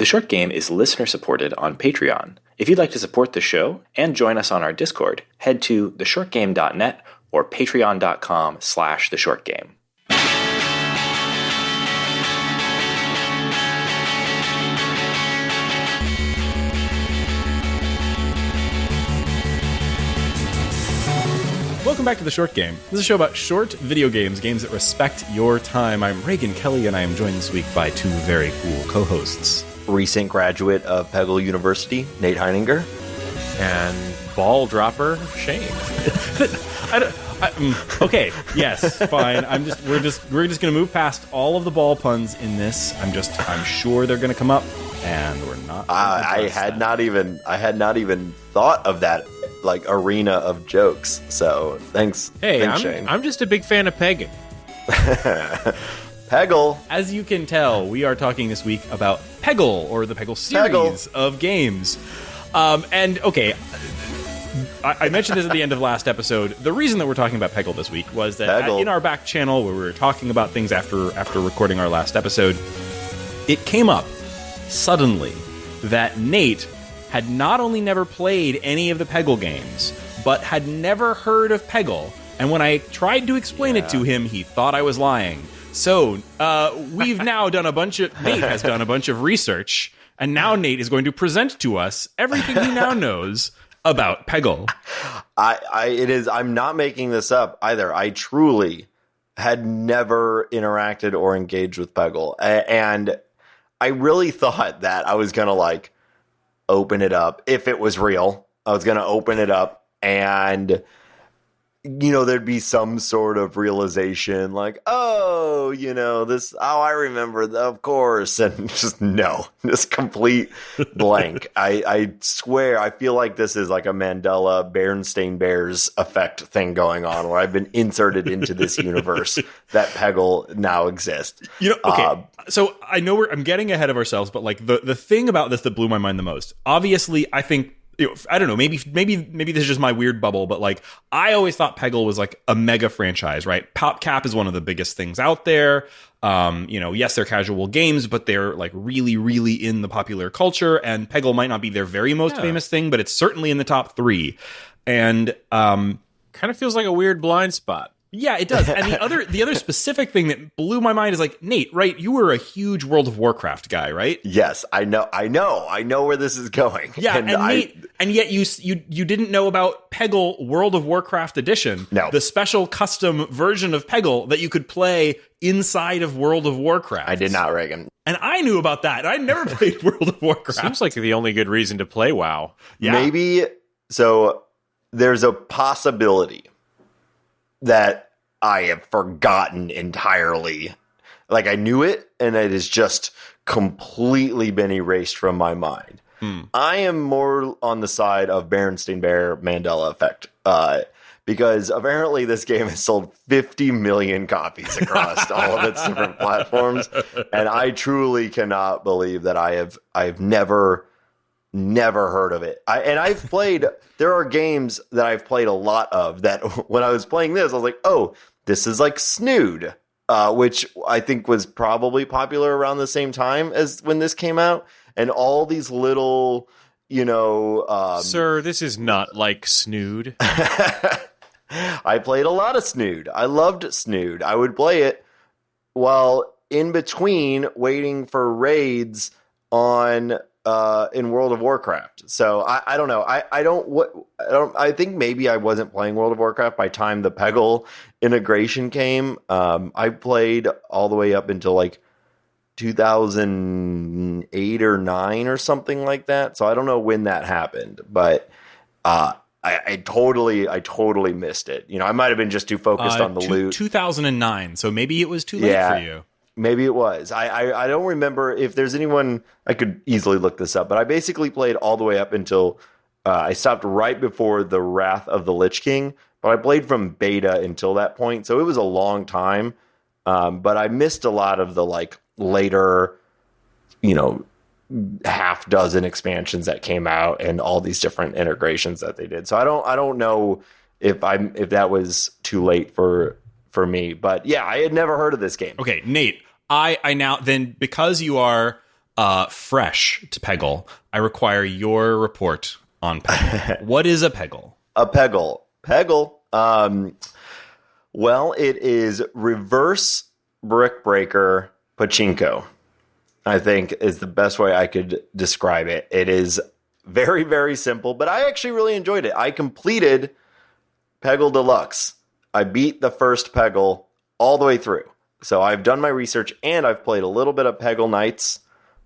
The Short Game is listener-supported on Patreon. If you'd like to support the show and join us on our Discord, head to theshortgame.net or patreon.com/theshortgame. Welcome back to The Short Game. This is a show about short video games, games that respect your time. I'm Raygan Kelly, and I am joined this week by two very cool co-hosts. Recent graduate of Peggle University, Nate Heininger. And ball dropper, Shane. Okay, yes, fine. We're just gonna move past all of the ball puns in this. I'm sure they're gonna come up, and we're not. I had not even thought of that like arena of jokes. So thanks. Hey, thanks, Shane. I'm just a big fan of pegging. Peggle. As you can tell, we are talking this week about Peggle, or the Peggle series of games. And okay, I mentioned this at the end of last episode. The reason that we're talking about Peggle this week was that in our back channel, where we were talking about things after recording our last episode, it came up suddenly that Nate had not only never played any of the Peggle games, but had never heard of Peggle. And when I tried to explain it to him, he thought I was lying. So we've now done Nate has done a bunch of research, and now Nate is going to present to us everything he now knows about Peggle. I'm not making this up either. I truly had never interacted or engaged with Peggle. And I really thought that I was going to like open it up. If it was real, I was going to open it up and, you know, there'd be some sort of realization like, oh, you know, I remember, of course. And just complete blank. I swear, I feel like this is like a Mandela Berenstain Bears effect thing going on where I've been inserted into this universe that Peggle now exists. You know, okay. So I know I'm getting ahead of ourselves, but like the thing about this that blew my mind the most, obviously, I think, I don't know, maybe this is just my weird bubble, but like I always thought Peggle was like a mega franchise, right? PopCap is one of the biggest things out there. Yes, they're casual games, but they're like really, really in the popular culture. And Peggle might not be their very most famous thing, but it's certainly in the top 3. And kind of feels like a weird blind spot. Yeah, it does. And the other specific thing that blew my mind is like, Nate, right? You were a huge World of Warcraft guy, right? Yes, I know where this is going. Yeah, Nate, and yet you didn't know about Peggle World of Warcraft Edition. No. The special custom version of Peggle that you could play inside of World of Warcraft. I did not, Raygan. And I knew about that. I never played World of Warcraft. Seems like the only good reason to play WoW. Yeah. Maybe, so there's a possibility that I have forgotten entirely. Like I knew it, and it has just completely been erased from my mind. I am more on the side of Berenstain Bear Mandela effect, because apparently this game has sold 50 million copies across all of its different platforms, and I truly cannot believe that I've never heard of it. There are games that I've played a lot of that when I was playing this, I was like, oh, this is like Snood, which I think was probably popular around the same time as when this came out. And all these little, Sir, this is not like Snood. I played a lot of Snood. I loved Snood. I would play it while in between waiting for raids on in World of Warcraft. So I don't know. I think maybe I wasn't playing World of Warcraft by the time the Peggle integration came. I played all the way up until like 2008 or 9 or something like that. So I don't know when that happened, but I totally missed it. I might have been just too focused on the loot. 2009. So maybe it was too late for you. Maybe it was. I don't remember if there's anyone. I could easily look this up, but I basically played all the way up until I stopped right before the Wrath of the Lich King. But I played from beta until that point, so it was a long time. But I missed a lot of the like later, half dozen expansions that came out and all these different integrations that they did. So I don't know if that was too late for me. But yeah, I had never heard of this game. Okay, Nate, I now then, because you are fresh to Peggle, I require your report on Peggle. What is a Peggle? A Peggle. Peggle. Well, it is reverse brick breaker pachinko, I think is the best way I could describe it. It is very, very simple, but I actually really enjoyed it. I completed Peggle Deluxe. I beat the first Peggle all the way through. So I've done my research and I've played a little bit of Peggle Knights,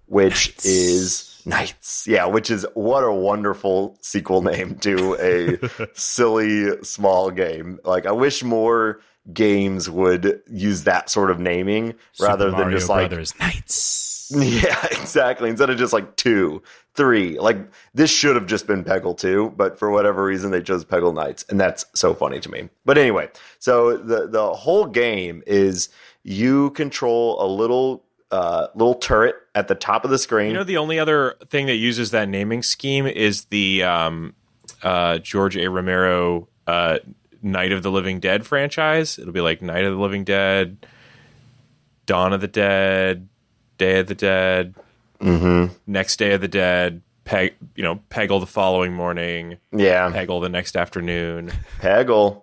which is Knights. Yeah, which is what a wonderful sequel name to a silly small game. Like I wish more games would use that sort of naming rather than just like Brothers Knights. Yeah, exactly. Instead of just like 2, 3. Like this should have just been Peggle 2, but for whatever reason they chose Peggle Knights, and that's so funny to me. But anyway, so the whole game is you control a little turret at the top of the screen. You know, the only other thing that uses that naming scheme is the George A. Romero Night of the Living Dead franchise. It'll be like Night of the Living Dead, Dawn of the Dead, Day of the Dead, Next Day of the Dead, Peggle the following morning, Peggle the next afternoon. Peggle.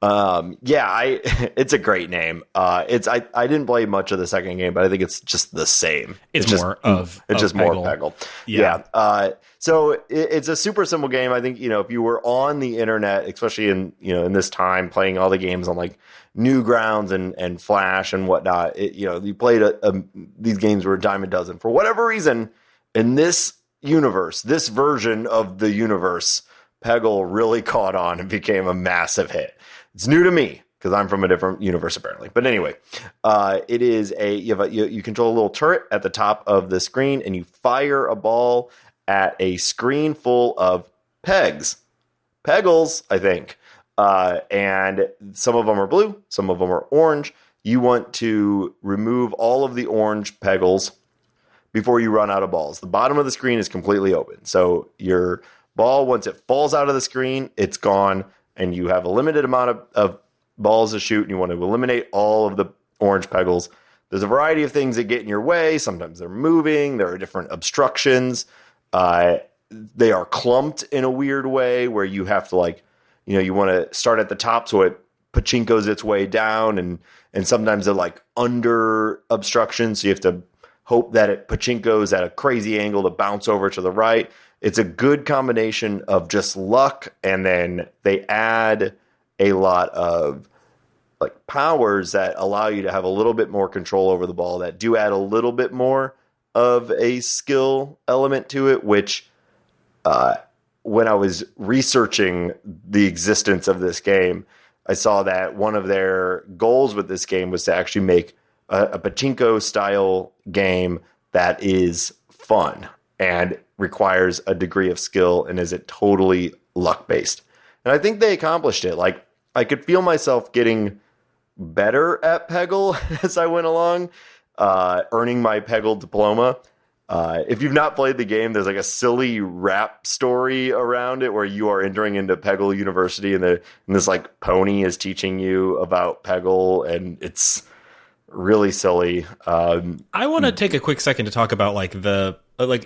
It's a great name. I didn't play much of the second game, but I think it's just the same. It's more Peggle. Yeah. So it's a super simple game. I think, if you were on the internet, especially in this time, playing all the games on like Newgrounds and Flash and whatnot, you played these games were a dime a dozen. For whatever reason, in this universe, this version of the universe, Peggle really caught on and became a massive hit. It's new to me because I'm from a different universe apparently. But anyway, it is you control a little turret at the top of the screen and you fire a ball at a screen full of peggles, I think. And some of them are blue, some of them are orange. You want to remove all of the orange peggles before you run out of balls. The bottom of the screen is completely open. So your ball, once it falls out of the screen, it's gone. And you have a limited amount of balls to shoot, and you want to eliminate all of the orange peggles. There's a variety of things that get in your way. Sometimes they're moving. There are different obstructions. They are clumped in a weird way where you have to you want to start at the top so it pachinkos its way down, and sometimes they're like under obstructions, so you have to hope that it pachinkos at a crazy angle to bounce over to the right. It's a good combination of just luck, and then they add a lot of like powers that allow you to have a little bit more control over the ball, that do add a little bit more of a skill element to it, which when I was researching the existence of this game, I saw that one of their goals with this game was to actually make a pachinko style game that is fun and requires a degree of skill and is it totally luck based. And I think they accomplished it. Like I could feel myself getting better at Peggle as I went along, earning my Peggle diploma. If you've not played the game, there's like a silly rap story around it where you are entering into Peggle University and this like pony is teaching you about Peggle, and it's really silly. I want to take a quick second to talk about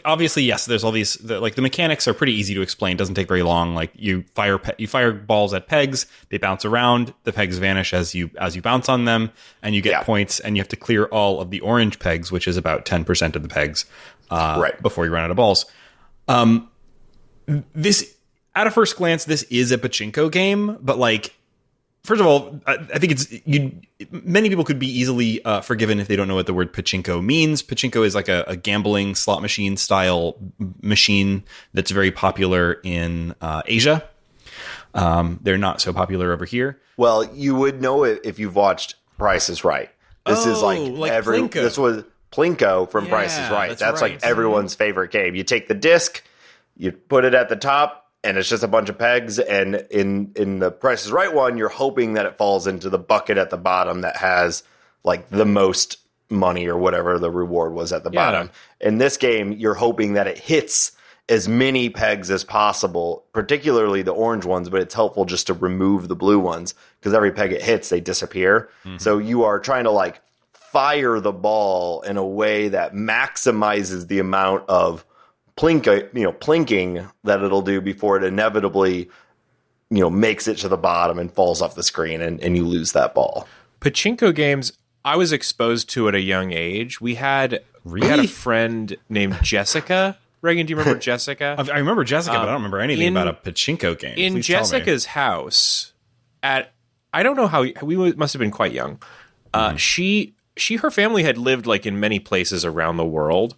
obviously, yes, there's all these the mechanics are pretty easy to explain. Doesn't take very long. Like you fire balls at pegs, they bounce around, the pegs vanish as you bounce on them, and you get points, and you have to clear all of the orange pegs, which is about 10% of the pegs, before you run out of balls. This, at a first glance, this is a pachinko game, but first of all, I think many people could be easily forgiven if they don't know what the word pachinko means. Pachinko is like a gambling slot machine style machine that's very popular in Asia. They're not so popular over here. Well, you would know it if you've watched Price is Right. This is Plinko. This was Plinko from Price is Right. That's like everyone's favorite game. You take the disc, you put it at the top, and it's just a bunch of pegs, and in the Price is Right one, you're hoping that it falls into the bucket at the bottom that has like the most money or whatever the reward was at the bottom. In this game, you're hoping that it hits as many pegs as possible, particularly the orange ones, but it's helpful just to remove the blue ones because every peg it hits, they disappear. Mm-hmm. So you are trying to fire the ball in a way that maximizes the amount of plinking that it'll do before it inevitably, makes it to the bottom and falls off the screen and you lose that ball. Pachinko games, I was exposed to at a young age. We had a friend named Jessica. Raygan, do you remember Jessica? I remember Jessica, but I don't remember anything about a pachinko game. In Please tell me. Jessica's house, I don't know how we must have been quite young. Her family had lived like in many places around the world,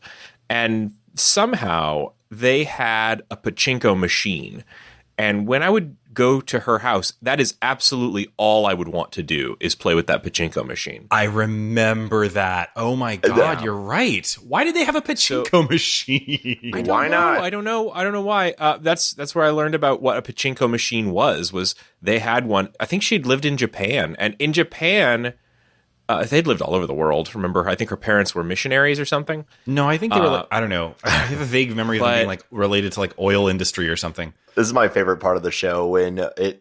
and somehow they had a pachinko machine. And when I would go to her house, that is absolutely all I would want to do is play with that pachinko machine. I remember that. Oh my God, you're right. Why did they have a pachinko machine? Why not? I don't know why. That's where I learned about what a pachinko machine was they had one. I think she'd lived in Japan. And in Japan, they'd lived all over the world. Remember, I think her parents were missionaries or something. No, I think they were I don't know. I have a vague memory of them being like related to like oil industry or something. This is my favorite part of the show when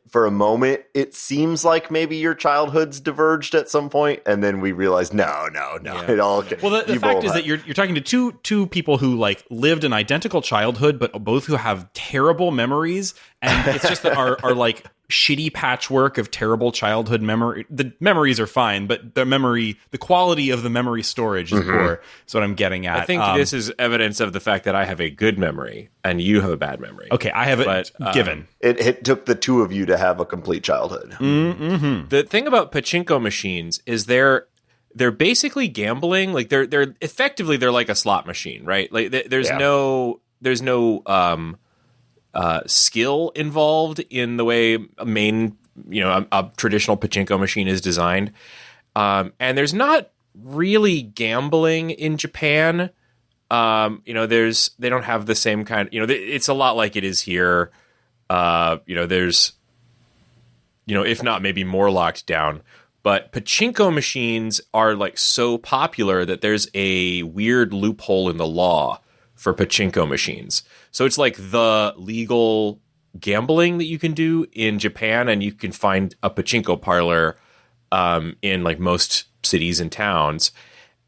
for a moment, it seems like maybe your childhoods diverged at some point, and then we realize, no. Yeah. It all. Well, the fact is that you're talking to two people who like lived an identical childhood, but both who have terrible memories, and it's just that our like shitty patchwork of terrible childhood memory. The memories are fine, but the quality of the memory storage is poor. That's what I'm getting at. I think this is evidence of the fact that I have a good memory and you have a bad memory. Okay, I have it given. It took the two of you to have a complete childhood. Mm-hmm. The thing about pachinko machines is they're basically gambling. Like they're effectively they're like a slot machine, right? Like there's no skill involved in the way a traditional pachinko machine is designed. And there's not really gambling in Japan. They don't have the same kind, it's a lot like it is here. There's, if not maybe more locked down, but pachinko machines are like so popular that there's a weird loophole in the law for pachinko machines. So it's like the legal gambling that you can do in Japan, and you can find a pachinko parlor in like most cities and towns.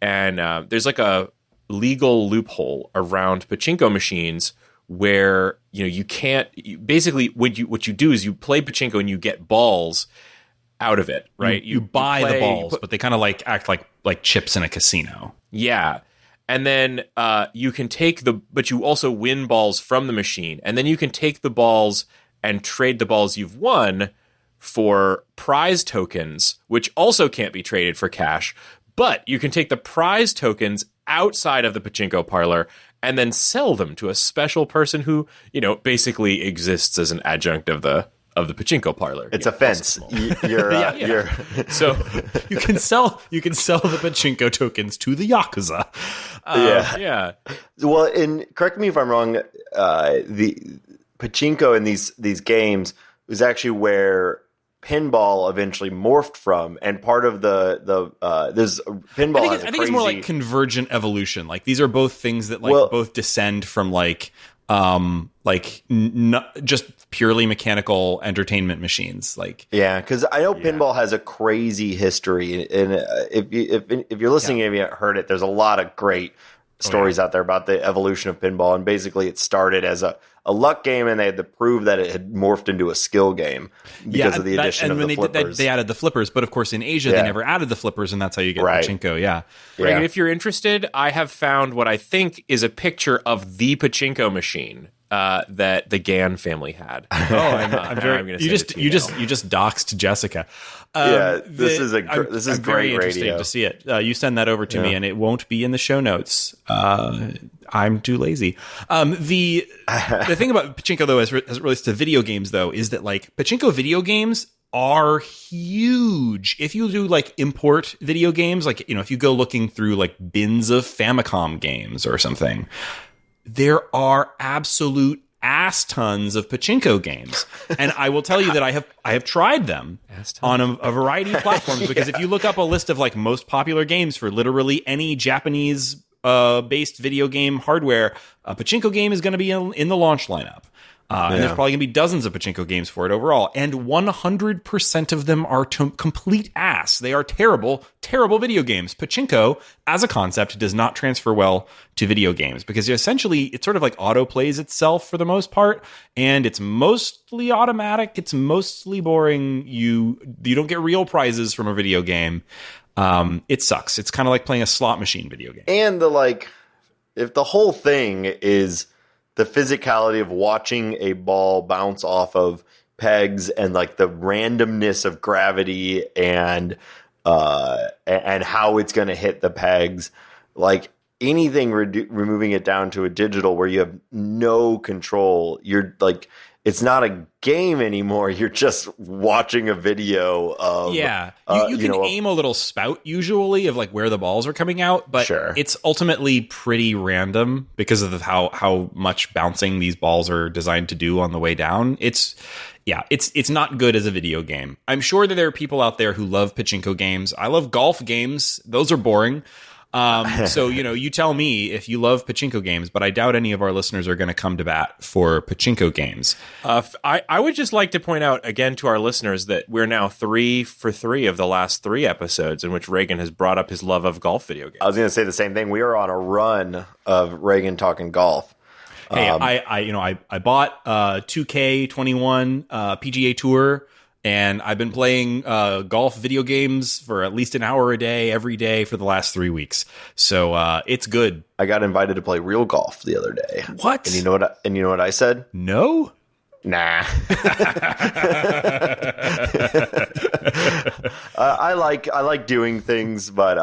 And there's like a legal loophole around pachinko machines where you can't basically what you do is you play pachinko and you get balls out of it, right? You buy the balls, but they kind of like act like chips in a casino. Yeah. And then you can but you also win balls from the machine. And then you can take the balls and trade the balls you've won for prize tokens, which also can't be traded for cash. But you can take the prize tokens outside of the pachinko parlor and then sell them to a special person who, basically exists as an adjunct of the pachinko parlor. It's a fence. You're so you can sell the pachinko tokens to the Yakuza. Yeah. Well, and correct me if I'm wrong. The pachinko in these games was actually where pinball eventually morphed from, and part of there's pinball. I think it's more like convergent evolution. Like these are both things that both descend from just purely mechanical entertainment machines. Because I know pinball has a crazy history, and if you're listening and you haven't heard it, there's a lot of great stories out there about the evolution of pinball. And basically, it started as a luck game, and they had to prove that it had morphed into a skill game because of the addition of the flippers. They added the flippers, but of course in Asia they never added the flippers, and that's how you get pachinko. Yeah. Right. If you're interested, I have found what I think is a picture of the pachinko machine that the Gan family had. I'm very. You just doxed Jessica. This is I'm great very radio. interested to see it. You send that over to me, and it won't be in the show notes. I'm too lazy. The thing about pachinko though, as it relates to video games, though, is that like pachinko video games are huge. If you do like import video games, like if you go looking through like bins of Famicom games or something, there are absolute ass tons of pachinko games. And I will tell you that I have tried them on a variety of platforms, because if you look up a list of like most popular games for literally any Japanese based video game hardware, a pachinko game is going to be in the launch lineup. And there's probably going to be dozens of pachinko games for it overall. And 100% of them are complete ass. They are terrible, terrible video games. Pachinko, as a concept, does not transfer well to video games because essentially it sort of like auto-plays itself for the most part. And it's mostly automatic. It's mostly boring. You don't get real prizes from a video game. It sucks. It's kind of like playing a slot machine video game. And if the whole thing is the physicality of watching a ball bounce off of pegs and like the randomness of gravity and how it's going to hit the pegs, like anything removing it down to a digital where you have no control, you're like, it's not a game anymore. You're just watching a video of you can aim a little spout usually of like where the balls are coming out, but it's ultimately pretty random because of how much bouncing these balls are designed to do on the way down. It's not good as a video game. I'm sure that there are people out there who love pachinko games. I love golf games. Those are boring. So, you tell me if you love pachinko games, but I doubt any of our listeners are going to come to bat for pachinko games. I would just like to point out again to our listeners that we're now 3 for 3 of the last 3 episodes in which Raygan has brought up his love of golf video games. I was going to say the same thing. We are on a run of Raygan talking golf. Hey, I bought 2K21 PGA Tour. And I've been playing golf video games for at least an hour a day, every day for the last 3 weeks. So it's good. I got invited to play real golf the other day. What? And you know what I said? No. Nah. I like doing things, but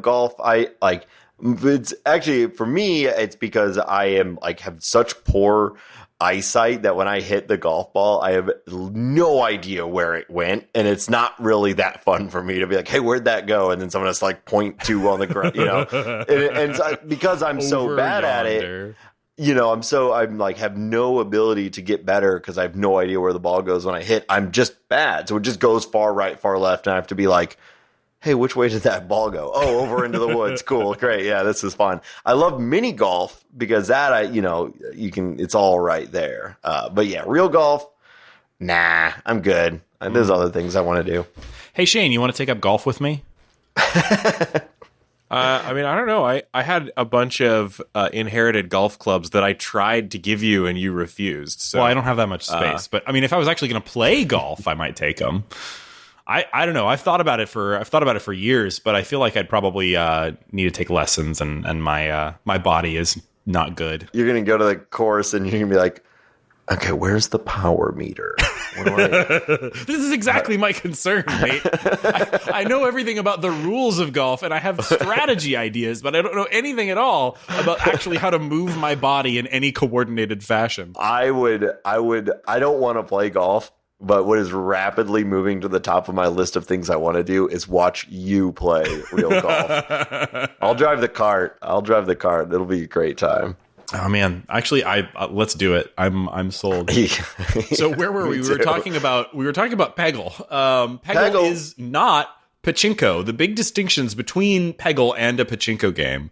golf. I like. It's actually for me. It's because I am have such poor eyesight that when I hit the golf ball, I have no idea where it went, and it's not really that fun for me to be like, "Hey, where'd that go?" And then someone has to point to on the ground, and so, because I'm so bad at it, I'm have no ability to get better because I have no idea where the ball goes when I hit. I'm just bad, so it just goes far right, far left, and I have to be like, hey, which way did that ball go? Oh, over into the woods. Cool. Great. Yeah, this is fun. I love mini golf because that, it's all right there. But yeah, real golf, nah, I'm good. There's other things I want to do. Hey, Shane, you want to take up golf with me? I don't know. I had a bunch of inherited golf clubs that I tried to give you and you refused. So. Well, I don't have that much space. But if I was actually going to play golf, I might take them. I don't know. I've thought about it for years, but I feel like I'd probably need to take lessons, and my body is not good. You're gonna go to the course, and you're gonna be like, okay, where's the power meter? This is exactly my concern, mate. I know everything about the rules of golf, and I have strategy ideas, but I don't know anything at all about actually how to move my body in any coordinated fashion. I don't want to play golf. But what is rapidly moving to the top of my list of things I want to do is watch you play real golf. I'll drive the cart. It'll be a great time. Oh man, actually, let's do it. I'm sold. So where were we? We were talking about Peggle. Peggle is not pachinko. The big distinctions between Peggle and a pachinko game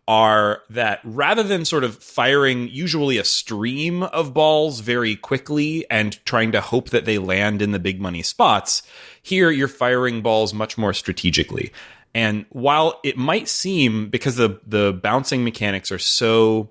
are that rather than sort of firing usually a stream of balls very quickly and trying to hope that they land in the big money spots, here you're firing balls much more strategically. And while it might seem, because the bouncing mechanics are so...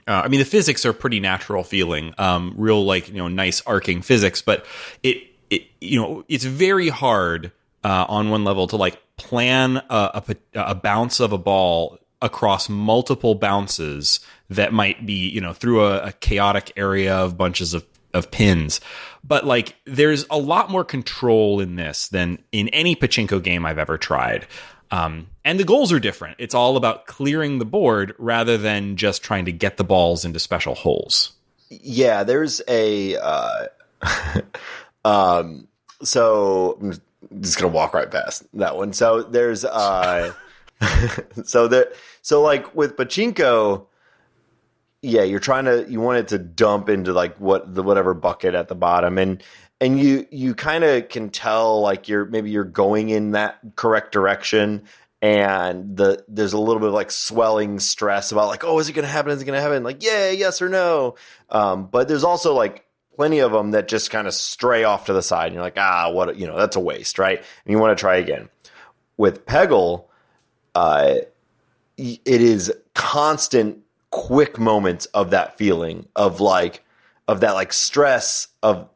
the physics are pretty natural feeling, real nice arcing physics, but it's very hard on one level to plan a bounce of a ball across multiple bounces that might be, through a chaotic area of bunches of pins. But there's a lot more control in this than in any pachinko game I've ever tried. And the goals are different. It's all about clearing the board rather than just trying to get the balls into special holes. Yeah, there's a so I'm just gonna walk right past that one. So there's So with pachinko, yeah, you want it to dump into whatever bucket at the bottom, and you kind of can tell you're going in that correct direction, and there's a little bit of like swelling stress about like, oh, is it going to happen? Is it going to happen? Like, yeah, yes or no. But there's also like plenty of them that just kind of stray off to the side, and you're like, what, that's a waste, right? And you want to try again. With Peggle, it is constant, quick moments of that feeling of that like stress of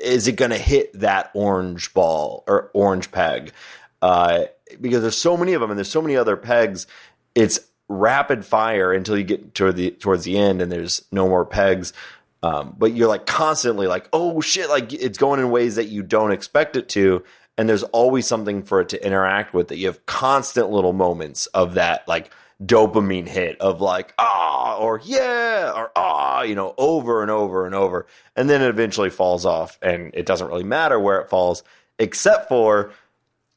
is it going to hit that orange ball or orange peg? Because there's so many of them and there's so many other pegs. It's rapid fire until you get towards the end and there's no more pegs. But you're like constantly like, oh shit, like it's going in ways that you don't expect it to. And there's always something for it to interact with, that you have constant little moments of that like dopamine hit of like, or yeah, or over and over and over. And then it eventually falls off, and it doesn't really matter where it falls, except for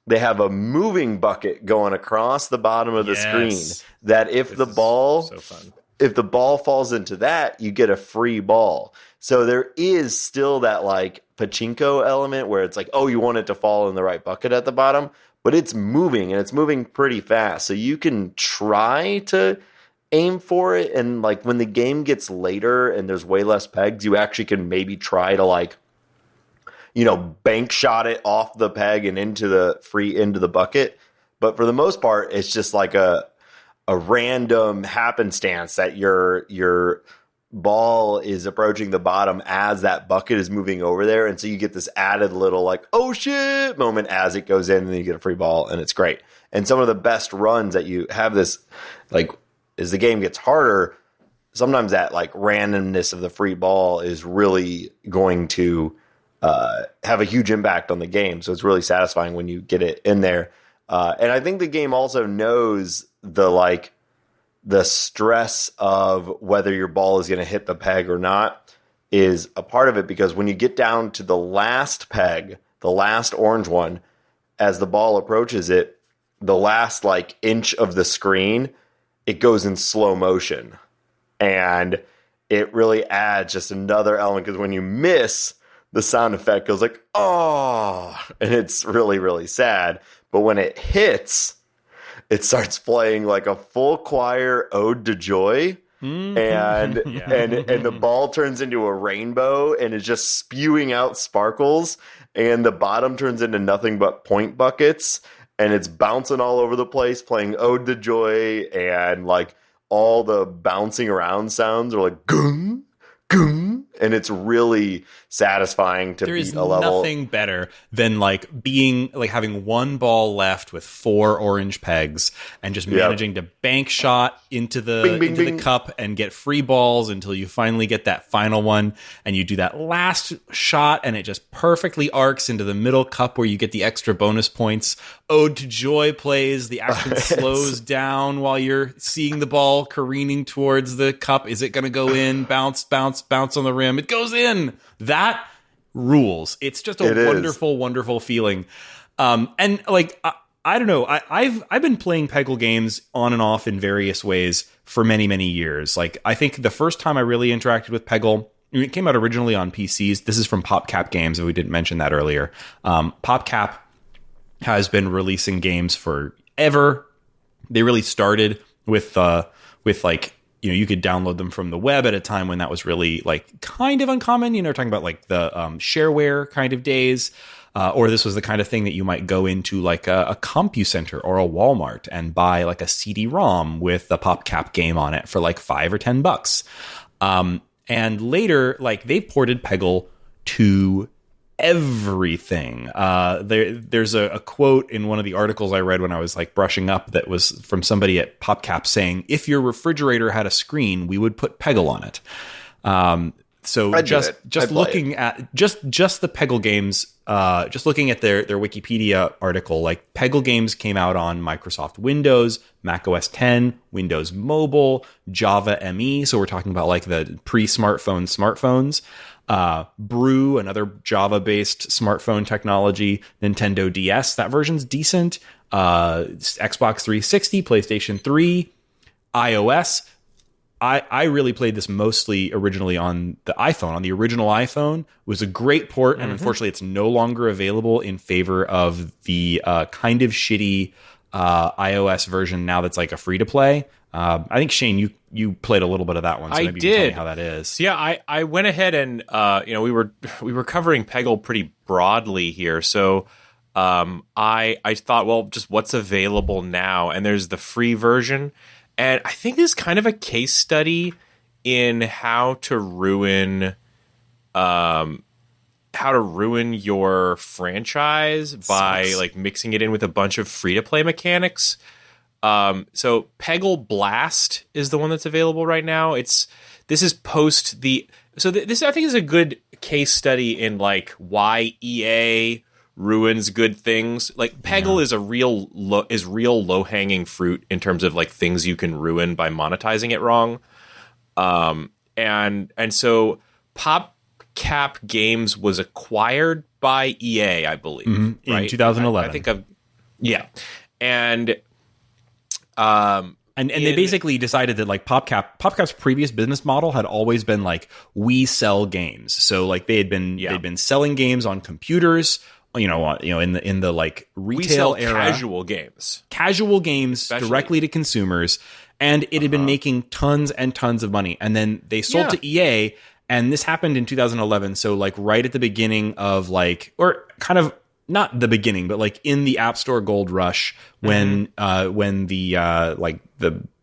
they have a moving bucket going across the bottom of the screen that if the ball falls into that, you get a free ball. So there is still that like pachinko element where it's like, oh, you want it to fall in the right bucket at the bottom, but it's moving, and it's moving pretty fast. So you can try to aim for it, and like when the game gets later and there's way less pegs, you actually can maybe try to like, bank shot it off the peg and into the bucket. But for the most part, it's just like a random happenstance that your ball is approaching the bottom as that bucket is moving over there. And so you get this added little like, oh shit moment as it goes in, and then you get a free ball, and it's great. And some of the best runs that you have this, like, as the game gets harder, sometimes that like randomness of the free ball is really going to have a huge impact on the game. So it's really satisfying when you get it in there. And I think the game also knows the stress of whether your ball is going to hit the peg or not is a part of it, because when you get down to the last peg, the last orange one, as the ball approaches it, the last like inch of the screen, it goes in slow motion. And it really adds just another element, because when you miss, the sound effect goes like, oh, and it's really, really sad. But when it hits, it starts playing like a full choir ode to joy, and and the ball turns into a rainbow and is just spewing out sparkles, and the bottom turns into nothing but point buckets, and it's bouncing all over the place, playing ode to joy, and like all the bouncing around sounds are like gung, gung, and it's really satisfying to beat a level. There is nothing better than having one ball left with 4 orange pegs and just managing to bank shot into the cup and get free balls until you finally get that final one, and you do that last shot and it just perfectly arcs into the middle cup where you get the extra bonus points. Ode to Joy plays, the action slows down while you're seeing the ball careening towards the cup. Is it going to go in? Bounce, bounce, bounce on the rim. It goes in. That rules. It's just a wonderful, wonderful feeling. And like, I don't know. I've been playing Peggle games on and off in various ways for many, many years. Like, I think the first time I really interacted with Peggle, it came out originally on PCs. This is from PopCap Games, and we didn't mention that earlier. PopCap has been releasing games forever. They really started with like, you could download them from the web at a time when that was really like kind of uncommon. Talking about like the shareware kind of days, or this was the kind of thing that you might go into like a CompuCenter or a Walmart and buy like a CD-ROM with a PopCap game on it for like $5 or $10. And later, like, they ported Peggle to everything. There's a quote in one of the articles I read when I was like brushing up that was from somebody at PopCap saying, if your refrigerator had a screen, we would put Peggle on it. So just looking at just the Peggle games, just looking at their Wikipedia article, like Peggle games came out on Microsoft Windows, Mac OS X, Windows Mobile, Java ME. So we're talking about like the pre-smartphone smartphones. Brew, another Java-based smartphone technology, Nintendo DS, that version's decent. Xbox 360, PlayStation 3, iOS. I really played this mostly originally on the iPhone. On the original iPhone, it was a great port, and unfortunately, it's no longer available in favor of the kind of shitty iOS version now that's like a free to play. I think Shane, you played a little bit of that one, so maybe you can tell me how that is. So yeah, I went ahead and we were covering Peggle pretty broadly here, so I thought, well, just what's available now, and there's the free version, and I think this is kind of a case study in how to ruin your franchise by like mixing it in with a bunch of free to play mechanics. So Peggle Blast is the one that's available right now. This is post this I think is a good case study in like why EA ruins good things. Like Peggle is real low hanging fruit in terms of like things you can ruin by monetizing it wrong. And so PopCap Games was acquired by EA, I believe, right? In 2011. I think and they basically decided that like PopCap's previous business model had always been like, we sell games. So like they'd been selling games on computers, in the like retail era, casual games especially directly to consumers, and it had been making tons and tons of money. And then they sold to EA, and this happened in 2011. So like right at the beginning of like, or kind of not the beginning, but like in the App Store gold rush when the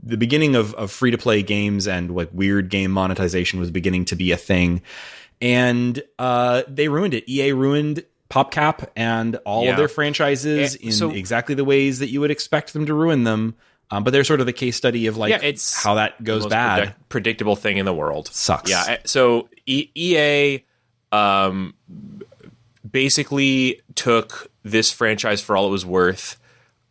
beginning of free to play games and like weird game monetization was beginning to be a thing, and they ruined it. EA ruined PopCap and all of their franchises in exactly the ways that you would expect them to ruin them. But they're sort of the case study of like it's how that goes bad. Predictable thing in the world. Sucks. Yeah. So EA basically took this franchise for all it was worth.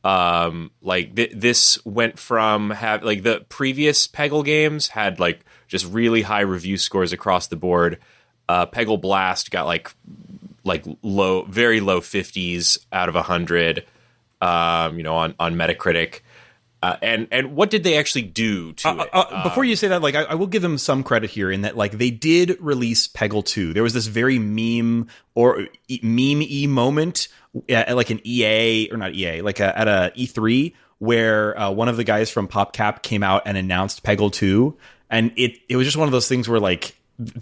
This went from the previous Peggle games had like just really high review scores across the board. Peggle Blast got like very low 50s out of 100, on Metacritic. And what did they actually do to it? Before you say that, like I will give them some credit here in that like they did release Peggle 2. There was this very meme-y moment at like an EA or not EA, like at a E3 where one of the guys from PopCap came out and announced Peggle 2, and it was just one of those things where like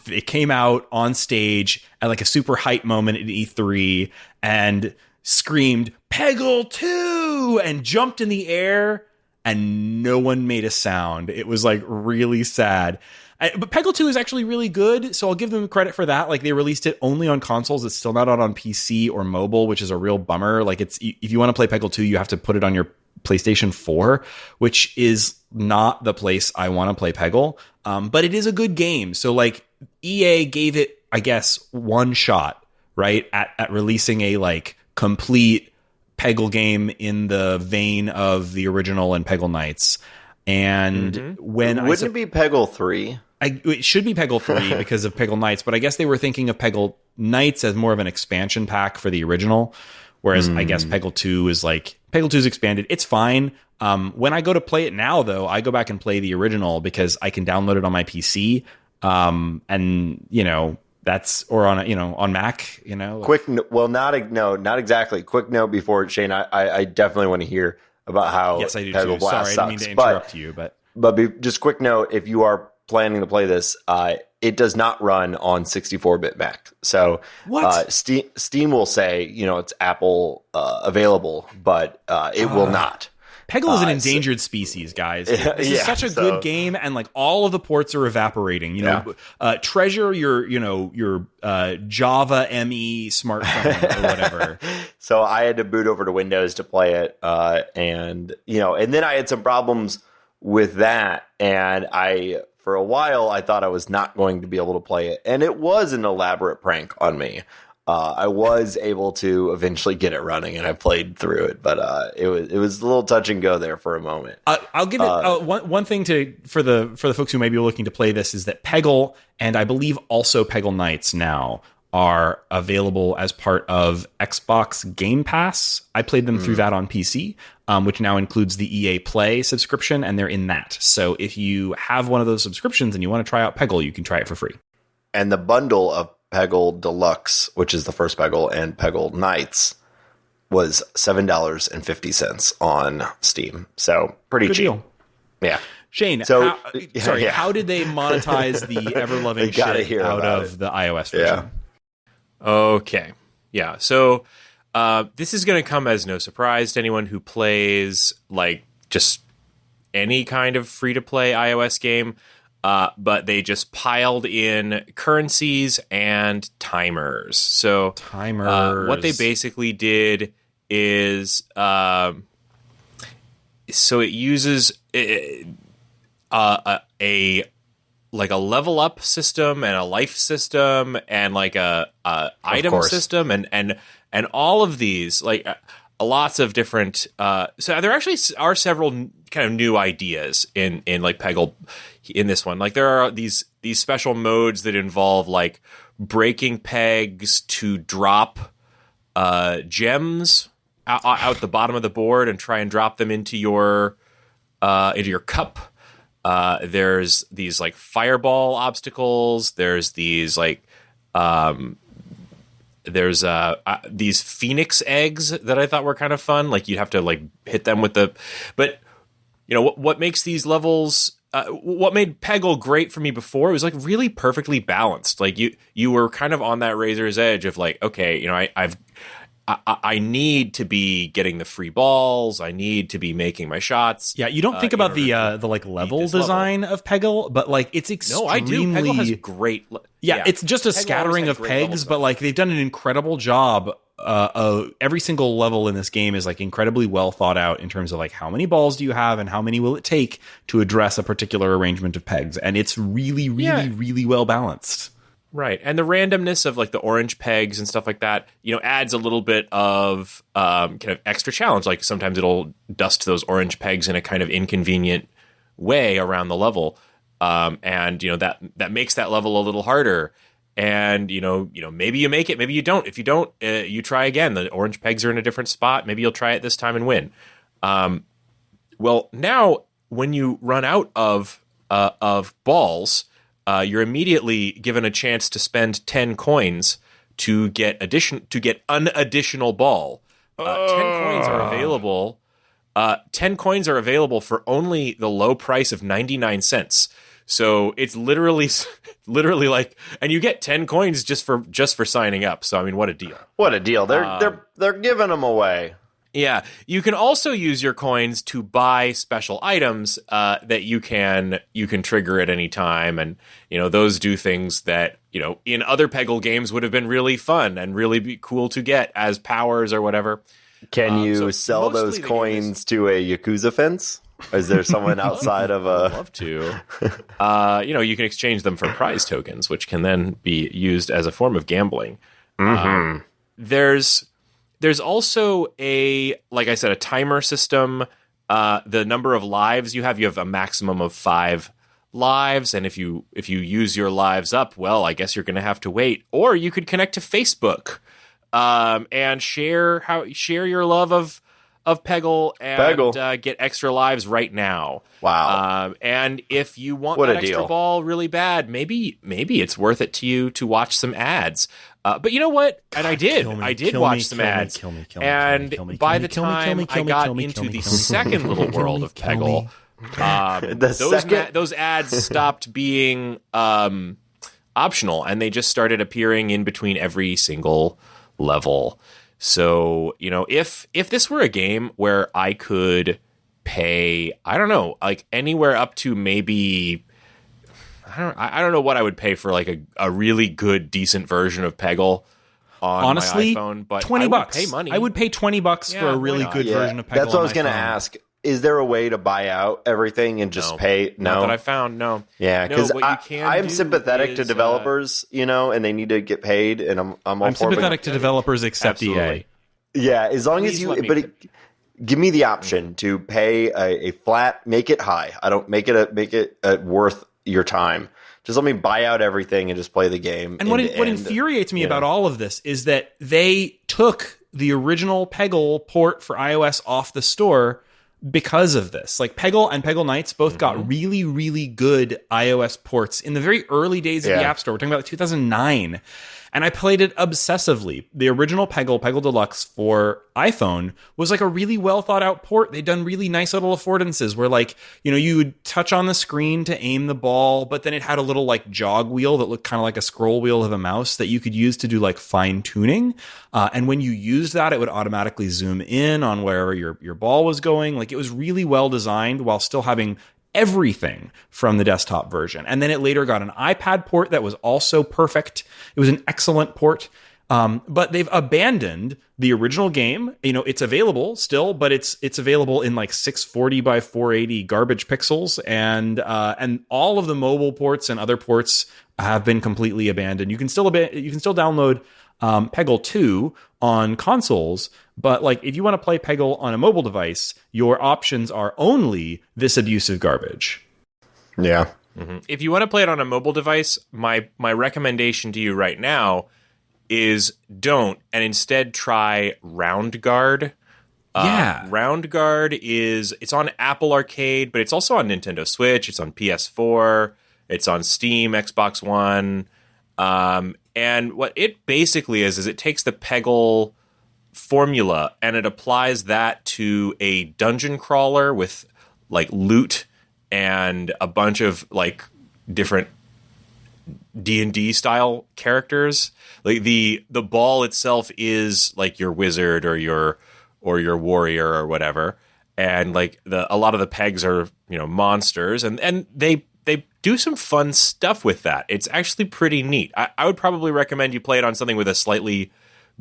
it came out on stage at like a super hype moment at E3 and screamed Peggle 2 and jumped in the air. And no one made a sound. It was like really sad. But Peggle 2 is actually really good, so I'll give them credit for that. Like they released it only on consoles. It's still not out on PC or mobile, which is a real bummer. Like if you want to play Peggle 2, you have to put it on your PlayStation 4, which is not the place I want to play Peggle. But it is a good game. So like EA gave it, I guess, one shot, right? At releasing a like complete Peggle game in the vein of the original and Peggle Knights. And when wouldn't it be Peggle 3? It should be Peggle 3 because of Peggle Knights, but I guess they were thinking of Peggle Knights as more of an expansion pack for the original, whereas I guess Peggle 2 is like Peggle 2 is expanded. It's fine. When I go to play it now, though, I go back and play the original because I can download it on my PC, and that's or on Mac. Not exactly. Quick note before Shane, I definitely want to hear about how yes, I do Peggle too. Blast Sorry, I didn't mean to interrupt you, but just quick note: if you are planning to play this, it does not run on 64-bit Mac. So what? Steam will say it's Apple available, but it will not. Peggle is an endangered species, guis. This is such a good game, and like all of the ports are evaporating. Treasure your Java ME smartphone or whatever. So I had to boot over to Windows to play it, and then I had some problems with that, and for a while I thought I was not going to be able to play it, and it was an elaborate prank on me. I was able to eventually get it running, and I played through it, but it was a little touch and go there for a moment. I'll give it one thing for the folks who may be looking to play this is that Peggle and I believe also Peggle Knights now are available as part of Xbox Game Pass. I played them through that on PC, which now includes the EA Play subscription, and they're in that. So if you have one of those subscriptions and you want to try out Peggle, you can try it for free. And the bundle of Peggle Deluxe, which is the first Peggle, and Peggle Knights was $7.50 on Steam. So pretty Good cheap. deal. Yeah. Shane, So- how did they monetize the ever-loving They gotta shit hear out about of the iOS version? Okay. Yeah. So this is going to come as no surprise to anyone who plays like just any kind of free-to-play iOS game. But they just piled in currencies and timers. So what they basically did is so it uses a level up system and a life system and like a item system and all of these like lots of different. So there actually are several kind of new ideas in like Peggle in this one. Like there are these special modes that involve like breaking pegs to drop gems out the bottom of the board and try and drop them into your cup. There's these like fireball obstacles. There's these like there's these phoenix eggs that I thought were kind of fun. Like you'd have to like hit them with but you know what makes these levels. What made Peggle great for me before, it was like really perfectly balanced. Like you were kind of on that razor's edge of like, okay, you know, I need to be getting the free balls. I need to be making my shots. Yeah, you don't think about the like level design of Peggle, but like it's extremely. No, I do. Peggle has great. Yeah, it's just a Peggle scattering of pegs, but like they've done an incredible job. Every single level in this game is like incredibly well thought out in terms of like how many balls do you have and how many will it take to address a particular arrangement of pegs, and it's really, really, really well balanced. Right, and the randomness of like the orange pegs and stuff like that, you know, adds a little bit of kind of extra challenge. Like sometimes it'll dust those orange pegs in a kind of inconvenient way around the level, and you know that makes that level a little harder. And you know, maybe you make it, maybe you don't. If you don't, you try again. The orange pegs are in a different spot. Maybe you'll try it this time and win. Well, now when you run out of balls, you're immediately given a chance to spend 10 coins to get an additional ball. 10 coins are available. 10 coins are available for only the low price of 99 cents. So it's literally like, and you get 10 coins just for signing up. So I mean, what a deal! What a deal! They're giving them away. Yeah, you can also use your coins to buy special items that you can trigger at any time, and you know those do things that you know in other Peggle games would have been really fun and really be cool to get as powers or whatever. Can you sell those coins to a Yakuza fence? Is there someone outside of a? I'd love to. You know, you can exchange them for prize tokens, which can then be used as a form of gambling. Mm-hmm. There's also like I said, a timer system. The number of lives you have a maximum of 5 lives, and if you use your lives up, well, I guess you're going to have to wait. Or you could connect to Facebook and share your love of Peggle and get extra lives right now. Wow! And if you want what that a extra deal. ball really bad, maybe it's worth it to you to watch some ads. But you know what? And I did watch some ads. And by the time I got into the second little world of Peggle, those ads stopped being optional, and they just started appearing in between every single level. So, you know, if this were a game where I could pay, I don't know, like anywhere up to maybe, I don't know what I would pay for like a really good, decent version of Peggle on honestly, my iPhone, but $20. I would pay money. I would pay $20 for a really good version of Peggle. That's what I was going to ask. Is there a way to buy out everything and just pay? No, not that I found. No. Yeah, because I'm do sympathetic to developers, you know, and they need to get paid, and I'm sympathetic to developers except EA. Yeah, as long as you, give me the option to pay a flat, make it high. I don't make it worth your time. Just let me buy out everything and just play the game. And what infuriates me about all of this is that they took the original Peggle port for iOS off the store because of this. Like Peggle and Peggle Knights both got really, really good iOS ports in the very early days of the App Store. We're talking about 2009. And I played it obsessively. The original Peggle Deluxe for iPhone, was like a really well thought out port. They'd done really nice little affordances where, like, you know, you would touch on the screen to aim the ball, but then it had a little like jog wheel that looked kind of like a scroll wheel of a mouse that you could use to do like fine tuning. And when you used that, it would automatically zoom in on wherever your ball was going. Like, it was really well designed while still having everything from the desktop version. And then it later got an iPad port that was also perfect. It was an excellent port. But they've abandoned the original game. You know, it's available still, but it's available in like 640 by 480 garbage pixels, and all of the mobile ports and other ports have been completely abandoned. You can still download Peggle 2 on consoles, but like if you want to play Peggle on a mobile device, your options are only this abusive garbage. Yeah. Mm-hmm. If you want to play it on a mobile device, my recommendation to you right now is don't, and instead try Round Guard. Round Guard it's on Apple Arcade, but it's also on Nintendo Switch. It's on PS4. It's on Steam, Xbox One. And what it basically is it takes the Peggle formula and it applies that to a dungeon crawler with like loot and a bunch of like different D&D style characters. Like the ball itself is like your wizard or your warrior or whatever, and like a lot of the pegs are, you know, monsters, and they do some fun stuff with that. It's actually pretty neat. I would probably recommend you play it on something with a slightly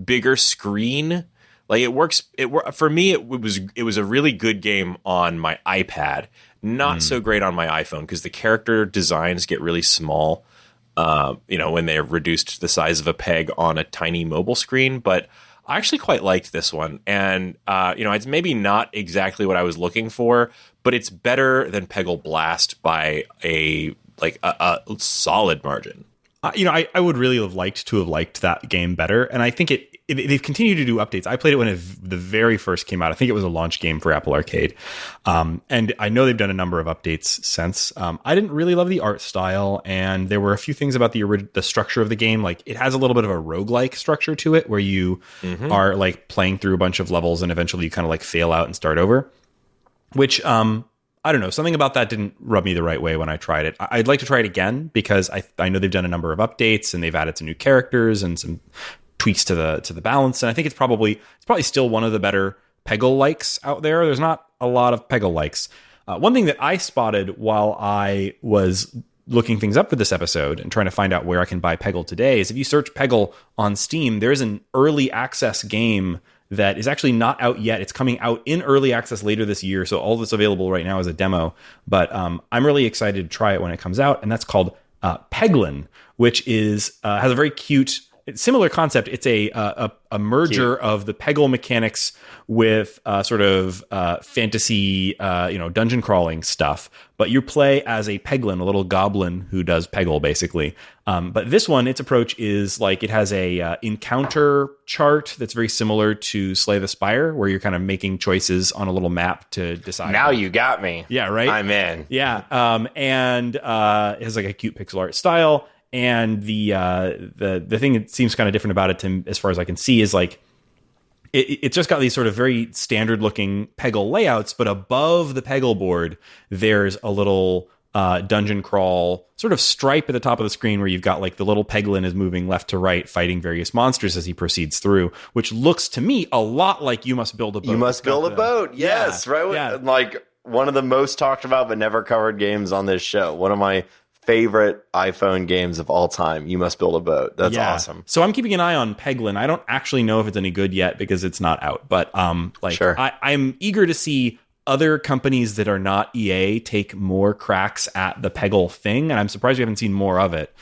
bigger screen. Like it works. For me. It was a really good game on my iPad. Not so great on my iPhone because the character designs get really small. You know, when they're reduced to the size of a peg on a tiny mobile screen. But I actually quite liked this one. And, you know, it's maybe not exactly what I was looking for, but it's better than Peggle Blast by a solid margin. You know, I would really have liked that game better. And I think they've continued to do updates. I played it when the very first came out. I think it was a launch game for Apple Arcade. And I know they've done a number of updates since. I didn't really love the art style, and there were a few things about the structure of the game. Like, it has a little bit of a roguelike structure to it where you are like playing through a bunch of levels and eventually you kind of like fail out and start over, which, I don't know. Something about that didn't rub me the right way when I tried it. I'd like to try it again because I know they've done a number of updates and they've added some new characters and some tweaks to the balance. And I think it's probably still one of the better Peggle likes out there. There's not a lot of Peggle likes. One thing that I spotted while I was looking things up for this episode and trying to find out where I can buy Peggle today is if you search Peggle on Steam, there's an early access game that is actually not out yet. It's coming out in early access later this year. So all that's available right now is a demo. But I'm really excited to try it when it comes out. And that's called Pegglin, which is has a very cute, similar concept. It's a merger of the Peggle mechanics with sort of fantasy, dungeon crawling stuff. But you play as a Pegglin, a little goblin who does Peggle, basically. But this one, its approach is like it has a encounter chart that's very similar to Slay the Spire, where you're kind of making choices on a little map to decide. Now you got me. Yeah, right? I'm in. Yeah. And it has like a cute pixel art style. And the thing that seems kind of different about it, as far as I can see, is like it's just got these sort of very standard looking Peggle layouts, but above the Peggle board, there's a little dungeon crawl sort of stripe at the top of the screen where you've got like the little Pegglin is moving left to right, fighting various monsters as he proceeds through, which looks to me a lot like You Must Build a Boat. You Must Build a Boat. Yes, yeah, right. Yeah. Like one of the most talked about but never covered games on this show. One of my favorite iPhone games of all time. You Must Build a Boat. That's awesome. So I'm keeping an eye on Pegglin. I don't actually know if it's any good yet because it's not out, but sure. I'm eager to see other companies that are not EA take more cracks at the Peggle thing, and I'm surprised we haven't seen more of it.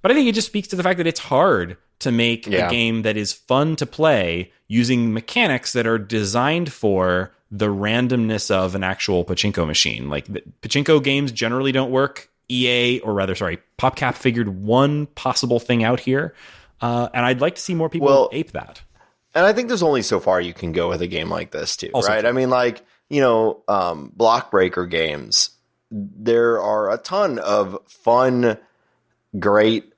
But I think it just speaks to the fact that it's hard to make a game that is fun to play using mechanics that are designed for the randomness of an actual pachinko machine. Like, pachinko games generally don't work. PopCap figured one possible thing out here, and I'd like to see more people ape that. And I think there's only so far you can go with a game like this too, also right? True. I mean, like, block breaker games, there are a ton of fun, great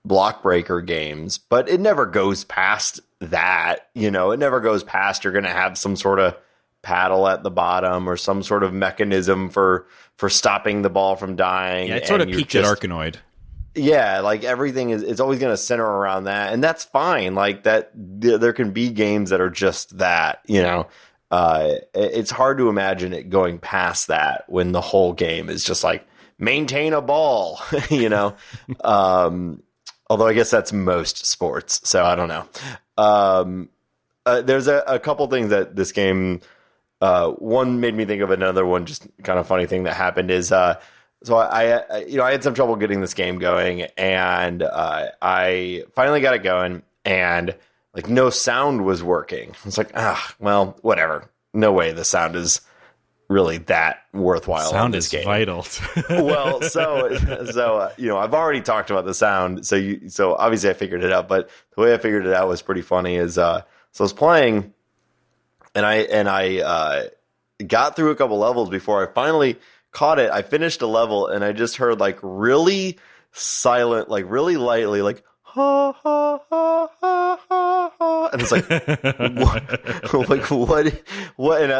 block breaker games, but it never goes past that. It never goes past you're going to have some sort of paddle at the bottom or some sort of mechanism for stopping the ball from dying. Yeah, it sort of peaked at Arkanoid. Yeah, like everything it's always going to center around that, and that's fine. Like that, there can be games that are just that. It's hard to imagine it going past that when the whole game is just like maintain a ball. Although I guess that's most sports, so I don't know. There's a couple things that this game. One made me think of another one. Just kind of funny thing that happened is. So I had some trouble getting this game going, and I finally got it going, and like no sound was working. I was like, well, whatever. No way the sound is really that worthwhile. Sound on this is game. vital. Well, so I've already talked about the sound, so obviously I figured it out. But the way I figured it out was pretty funny. Is so I was playing, and I got through a couple levels before I finally caught it. I finished a level and I just heard like really silent, like really lightly, like ha ha ha ha ha ha, and it's like what?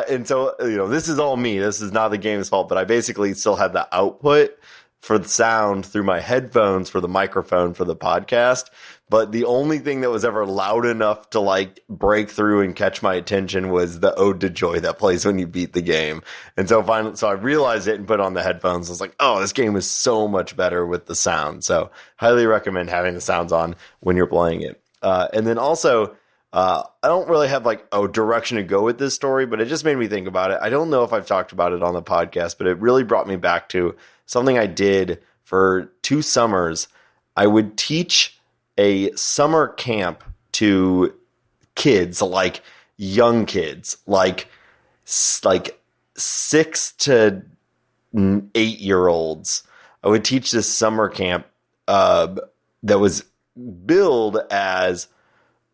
And so this is all me. This is not the game's fault, but I basically still had the output for the sound through my headphones for the microphone for the podcast. But the only thing that was ever loud enough to like break through and catch my attention was the Ode to Joy that plays when you beat the game. And so finally, I realized it and put on the headphones. I was like, oh, this game is so much better with the sound. So highly recommend having the sounds on when you're playing it. And then also, I don't really have like a direction to go with this story, but it just made me think about it. I don't know if I've talked about it on the podcast, but it really brought me back to something I did for 2 summers. I would teach a summer camp to kids, like young kids, like 6 to 8-year-olds. I would teach this summer camp that was billed as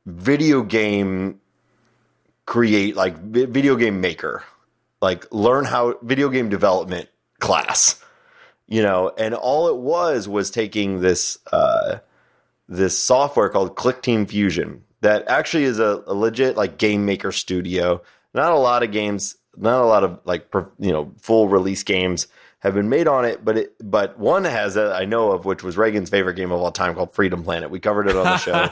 video game maker, like learn how video game development class, and all it was taking this software called ClickTeam Fusion that actually is a legit like game maker studio. Not a lot of like full release games have been made on it, but one has that I know of, which was Raygan's favorite game of all time, called Freedom Planet. We covered it on the show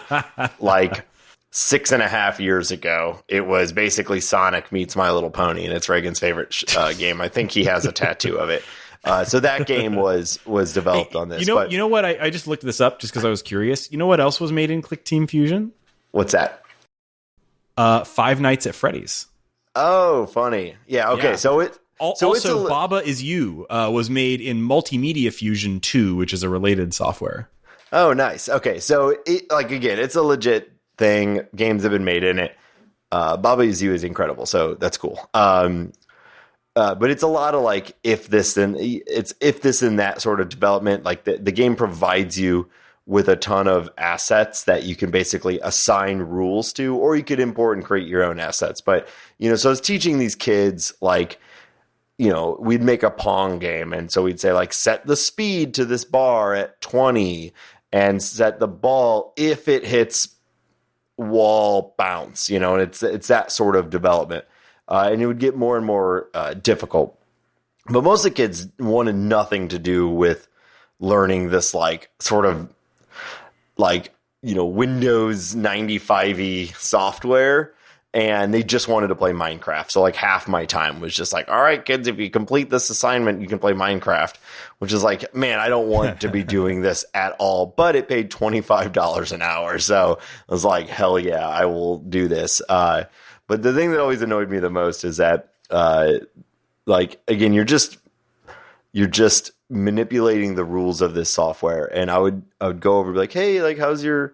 like 6.5 years ago. It was basically Sonic meets My Little Pony, and it's Raygan's favorite game. I think he has a tattoo of it. So that game was developed on this. You know what? I just looked this up just because I was curious. You know what else was made in ClickTeam Fusion? What's that? Five Nights at Freddy's. Oh, funny. Yeah. Okay. Yeah. Also, Baba Is You was made in Multimedia Fusion 2, which is a related software. Oh, nice. Okay. So again, it's a legit thing. Games have been made in it. Baba Is You is incredible. So that's cool. But it's a lot of like if this and that sort of development. Like the game provides you with a ton of assets that you can basically assign rules to, or you could import and create your own assets. But so I was teaching these kids like, we'd make a Pong game, and so we'd say like set the speed to this bar at 20, and set the ball if it hits wall bounce. And it's that sort of development. And it would get more and more difficult. But most of the kids wanted nothing to do with learning this like sort of like, Windows 95-y software. And they just wanted to play Minecraft. So like half my time was just like, all right, kids, if you complete this assignment, you can play Minecraft, which is like, man, I don't want to be doing this at all. But it paid $25 an hour. So I was like, hell yeah, I will do this. But the thing that always annoyed me the most is that, like, again, you're just manipulating the rules of this software. And I would go over and be like, hey, like, how's your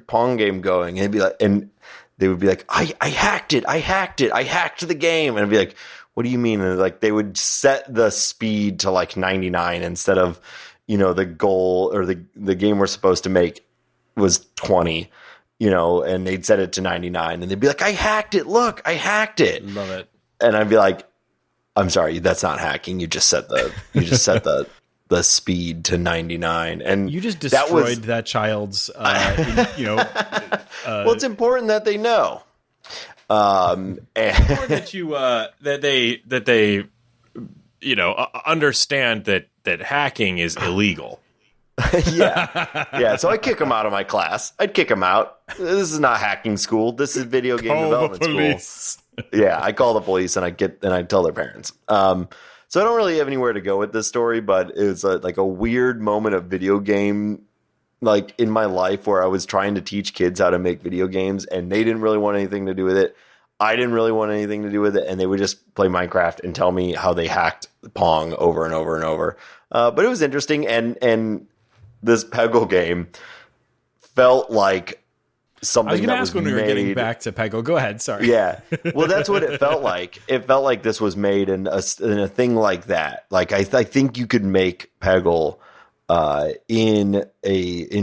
Pong game going? And they would be like, I hacked it. I hacked the game. And I'd be like, what do you mean? And like, they would set the speed to like 99 instead of, the goal or the game we're supposed to make was 20. And they'd set it to 99, and they'd be like, I hacked it. Look, I hacked it. Love it. And I'd be like, I'm sorry, that's not hacking. You just set the the speed to 99. And you just destroyed that child's, well, it's important that they know. And that you that they understand that hacking is illegal. Yeah. So I kick them out of my class. I'd kick them out. This is not hacking school. This is video game development school. Yeah, I call the police and I tell their parents. So I don't really have anywhere to go with this story, but it was like a weird moment of video game, like in my life where I was trying to teach kids how to make video games and they didn't really want anything to do with it. I didn't really want anything to do with it, and they would just play Minecraft and tell me how they hacked Pong over and over and over. But it was interesting, and this Peggle game felt like something. I was going to ask when we were getting back to Peggle. Go ahead, sorry. Yeah, well, that's what it felt like. It felt like this was made in a thing like that. Like I think you could make Peggle in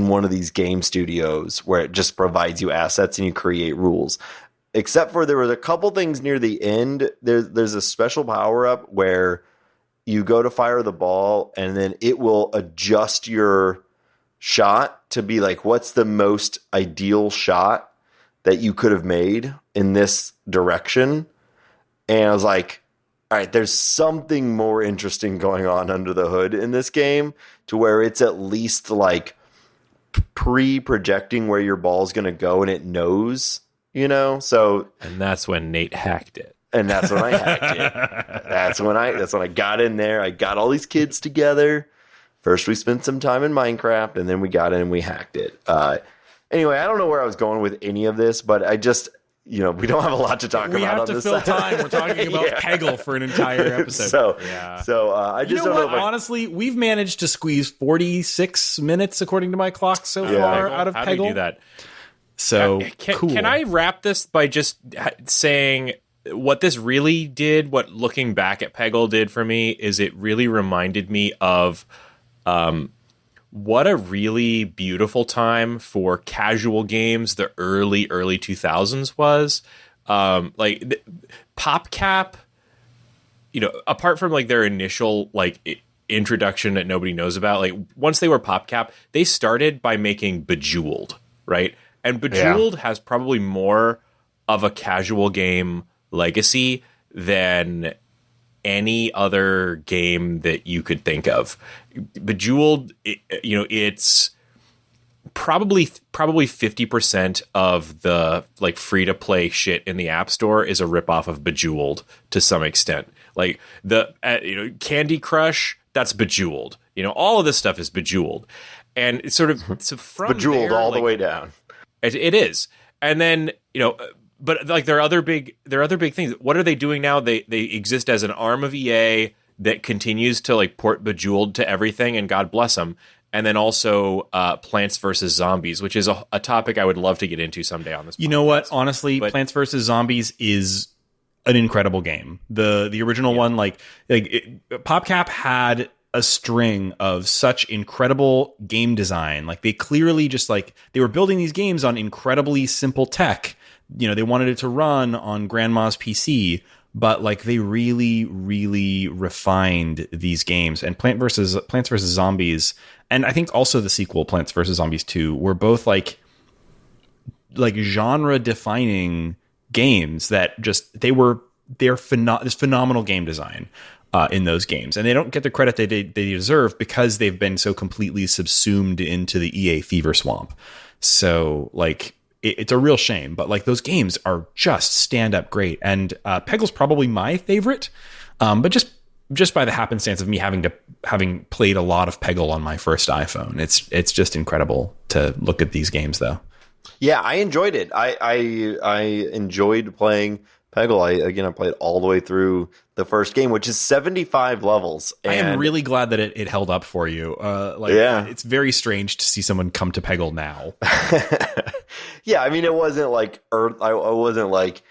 one of these game studios where it just provides you assets and you create rules. Except for there was a couple things near the end. There's a special power up where you go to fire the ball and then it will adjust your shot to be like, what's the most ideal shot that you could have made in this direction? And I was like, all right, there's something more interesting going on under the hood in this game to where it's at least like pre-projecting where your ball's going to go and it knows. So and that's when Nate hacked it. And that's when I hacked it. That's when I got in there. I got all these kids together. First, we spent some time in Minecraft, and then we got in and we hacked it. Anyway, I don't know where I was going with any of this, but I just, we don't have a lot to talk about. We have on to this fill side. time. We're talking about Peggle for an entire episode. I just don't know. Honestly, we've managed to squeeze 46 minutes, according to my clock, so far out of Peggle. How do you do that? So cool. Can I wrap this by just saying what this really did, what looking back at Peggle did for me, is it really reminded me of what a really beautiful time for casual games the early 2000s was. Like PopCap, apart from like their initial like introduction that nobody knows about, like once they were PopCap, they started by making Bejeweled, right? And Bejeweled has probably more of a casual game legacy than any other game that you could think of. Bejeweled, it's probably 50% of the like free to play shit in the App Store is a ripoff of Bejeweled to some extent. Like the Candy Crush, that's Bejeweled. All of this stuff is Bejeweled, and it's sort of from Bejeweled there, all the way down. It is, and then but like there are other big things. What are they doing now? They exist as an arm of EA that continues to like port Bejeweled to everything, and God bless them. And then also Plants vs. Zombies, which is a topic I would love to get into someday on this podcast. You know what? Honestly, Plants vs. Zombies is an incredible game. The original one, PopCap had a string of such incredible game design. Like they clearly just they were building these games on incredibly simple tech. They wanted it to run on grandma's PC, but like they really, really refined these games. And Plants vs. Zombies, and I think also the sequel Plants vs. Zombies 2 were both like genre defining games that just they're phenomenal game design in those games, and they don't get the credit they deserve because they've been so completely subsumed into the EA fever swamp. So like it's a real shame, but like those games are just stand up great. And Peggle's probably my favorite, but just by the happenstance of me having played a lot of Peggle on my first iPhone, it's just incredible to look at these games though. Yeah, I enjoyed it. I enjoyed playing Peggle. I played all the way through the first game, which is 75 levels. And I am really glad that it held up for you. It's very strange to see someone come to Peggle now. Yeah, I mean, it wasn't like I wasn't like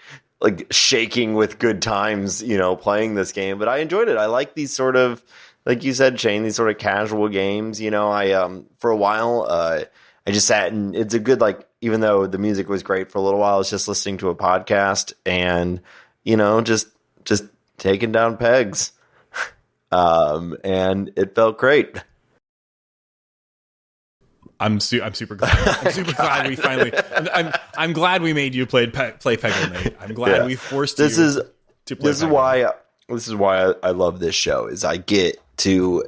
shaking with good times, playing this game, but I enjoyed it. I like these sort of, like you said, Shane, these sort of casual games. I for a while, I just sat and it's a good, even though the music was great for a little while, I was just listening to a podcast and, just taking down pegs. and it felt great. I'm super glad. I'm super glad we finally. I'm glad we made you play Peggle, Nate. I'm glad we forced you to play. This is why I love this show. Is I get to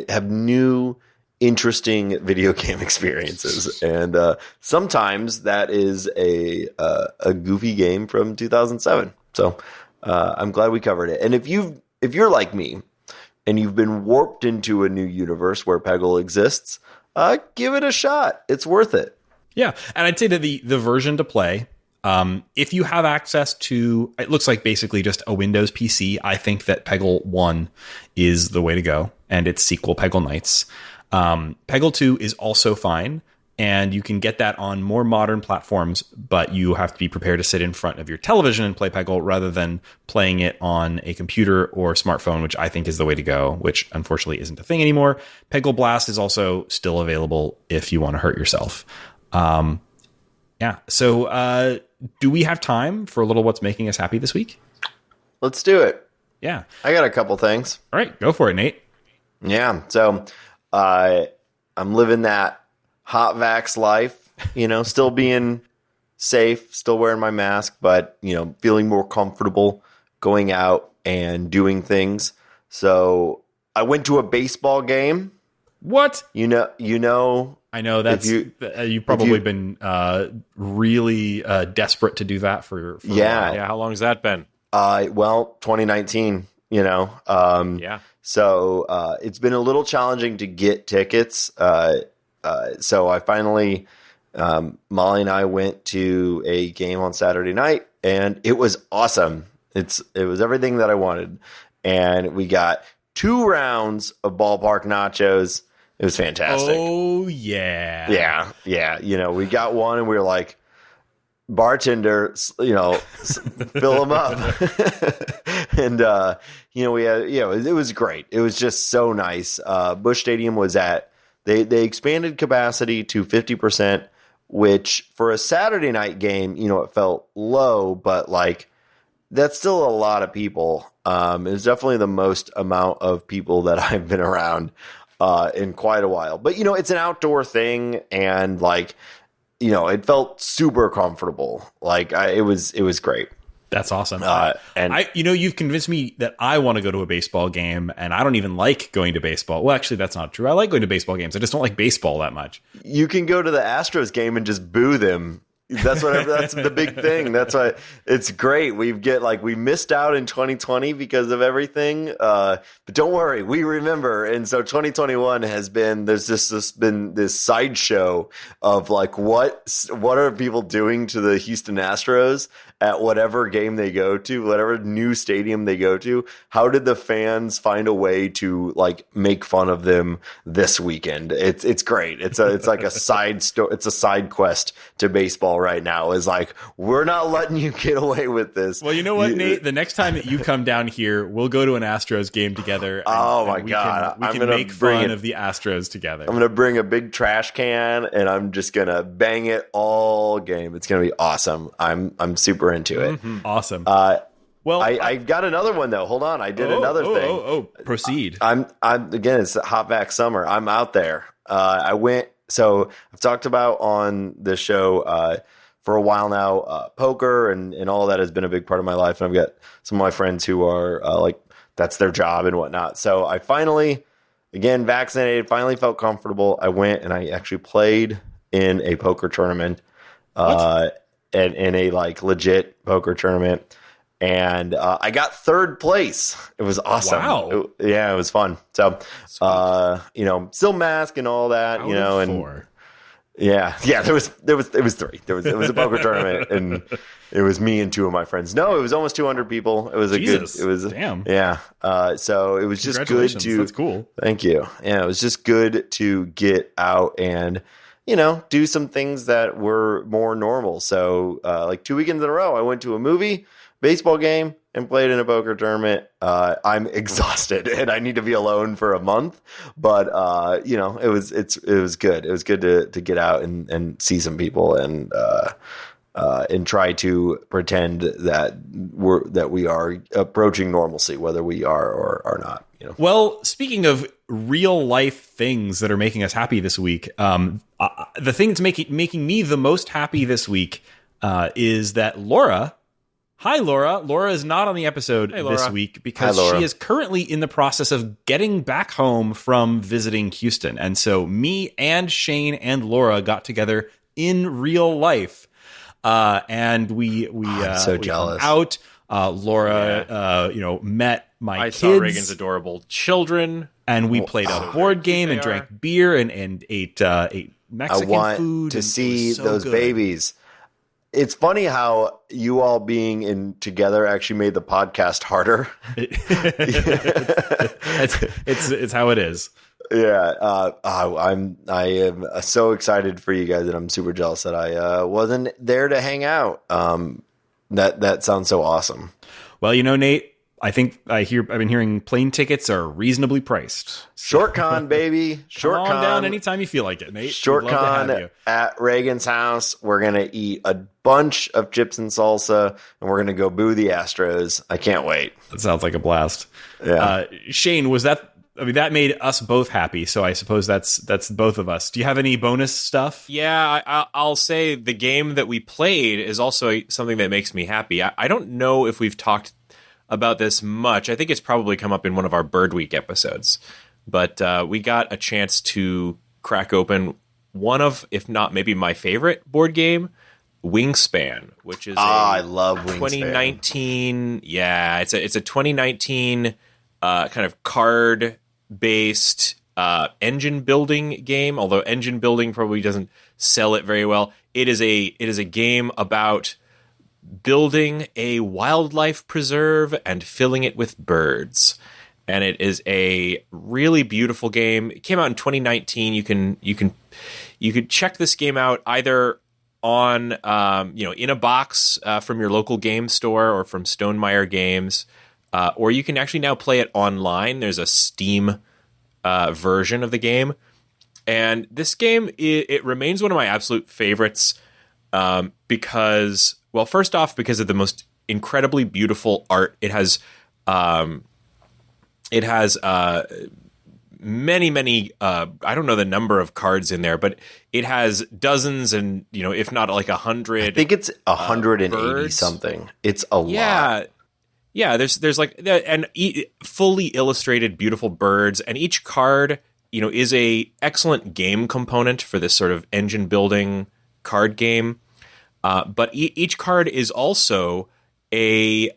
have new, interesting video game experiences, and sometimes that is a goofy game from 2007. So I'm glad we covered it. And if you're like me, and you've been warped into a new universe where Peggle exists, give it a shot. It's worth it. Yeah, and I'd say that the version to play, if you have access to, it looks like basically just a Windows PC, I think that Peggle 1 is the way to go, and its sequel, Peggle Knights. Peggle 2 is also fine, and you can get that on more modern platforms, but you have to be prepared to sit in front of your television and play Peggle rather than playing it on a computer or smartphone, which I think is the way to go, which unfortunately isn't a thing anymore. Peggle Blast is also still available if you want to hurt yourself. Yeah. So do we have time for a little what's making us happy this week? Let's do it. Yeah. I got a couple things. All right. Go for it, Nate. Yeah. So I'm living that hot vax life, still being safe, still wearing my mask, but, feeling more comfortable going out and doing things. So I went to a baseball game. What? I know that's you've probably been really desperate to do that for yeah. How long has that been? 2019, Yeah. So it's been a little challenging to get tickets. So I finally, Molly and I went to a game on Saturday night, and it was awesome. It was everything that I wanted, and we got 2 rounds of ballpark nachos. It was fantastic. Oh yeah, yeah. We got one, and we were like, bartender, fill them up. And we had, it was great. It was just so nice. Busch Stadium was they expanded capacity to 50%, which for a Saturday night game, it felt low, but that's still a lot of people. It was definitely the most amount of people that I've been around in quite a while. But it's an outdoor thing, and it felt super comfortable. It was great. That's awesome. And you've convinced me that I want to go to a baseball game, and I don't even like going to baseball. Well, actually, that's not true. I like going to baseball games. I just don't like baseball that much. You can go to the Astros game and just boo them. That's the big thing. That's why it's great. We missed out in 2020 because of everything. But don't worry, we remember. And so 2021 there's just been this sideshow of what are people doing to the Houston Astros at whatever game they go to, whatever new stadium they go to. How did the fans find a way to make fun of them this weekend? It's great. It's like a it's a side quest to baseball right now. Is we're not letting you get away with this. Well, you know what, Nate? The next time that you come down here, we'll go to an Astros game together. And, God. We can make fun of the Astros together. I'm going to bring a big trash can, and I'm just going to bang it all game. It's going to be awesome. I'm super into it. Mm-hmm. Awesome. Well, I've got another one though. Hold on, I did another thing. Proceed. I'm again. It's hot back summer. I'm out there. I went. So I've talked about on the show for a while now. Poker and all that has been a big part of my life, and I've got some of my friends who are that's their job and whatnot. So I finally, again, vaccinated. Finally felt comfortable. I went and I actually played in a poker tournament. In a legit poker tournament, and I got 3rd place. It was awesome. Wow. It was fun. So, still mask and all that, Out of 4. Yeah. There was 3. It was a poker tournament, and it was me and 2 of my friends. No, it was almost 200 people. It was damn. Yeah. So it was just good to. That's cool. Thank you. Yeah, it was just good to get out and do some things that were more normal. So 2 weekends in a row, I went to a movie, baseball game, and played in a poker tournament. I'm exhausted and I need to be alone for a month, but it was good. It was good to get out and see some people. And and try to pretend that we are approaching normalcy, whether we are or are not. You know. Well, speaking of real life things that are making us happy this week, the thing that's making me the most happy this week is that Laura. Hi, Laura. Laura is not on the episode this week because she is currently in the process of getting back home from visiting Houston. And so me and Shane and Laura got together in real life. And we so jealous. Out. Laura, met my kids. I saw Raygan's adorable children. And we played a board game and drank beer and ate Mexican food. I want to see those babies. It's funny how you all being in together actually made the podcast harder. It's how it is. Yeah, I am so excited for you guys, and I'm super jealous that I wasn't there to hang out. That sounds so awesome. Well, Nate, I think I've been hearing plane tickets are reasonably priced. Short con, baby. Short con. Come on down anytime you feel like it, Nate. Short con at Raygan's house. We're going to eat a bunch of chips and salsa, and we're going to go boo the Astros. I can't wait. That sounds like a blast. Yeah. Shane, that made us both happy, so I suppose that's both of us. Do you have any bonus stuff? Yeah, I'll say the game that we played is also something that makes me happy. I don't know if we've talked about this much. I think it's probably come up in one of our Bird Week episodes. But we got a chance to crack open one of, if not maybe my favorite board game, Wingspan, which is I love Wingspan. 2019. Yeah, it's a 2019 kind of card-based engine building game. Although engine building probably doesn't sell it very well. It is a game about building a wildlife preserve and filling it with birds. And it is a really beautiful game. It came out in 2019. You could check this game out either on in a box from your local game store or from Stonemaier Games, or you can actually now play it online. There's a Steam version of the game, and this game it remains one of my absolute favorites because. Well, first off, because of the most incredibly beautiful art, it has many. I don't know the number of cards in there, but it has dozens, and if not like 100. I think it's 180 something. It's a lot. Yeah. There's like fully illustrated, beautiful birds, and each card is a excellent game component for this sort of engine building card game. But each card is also a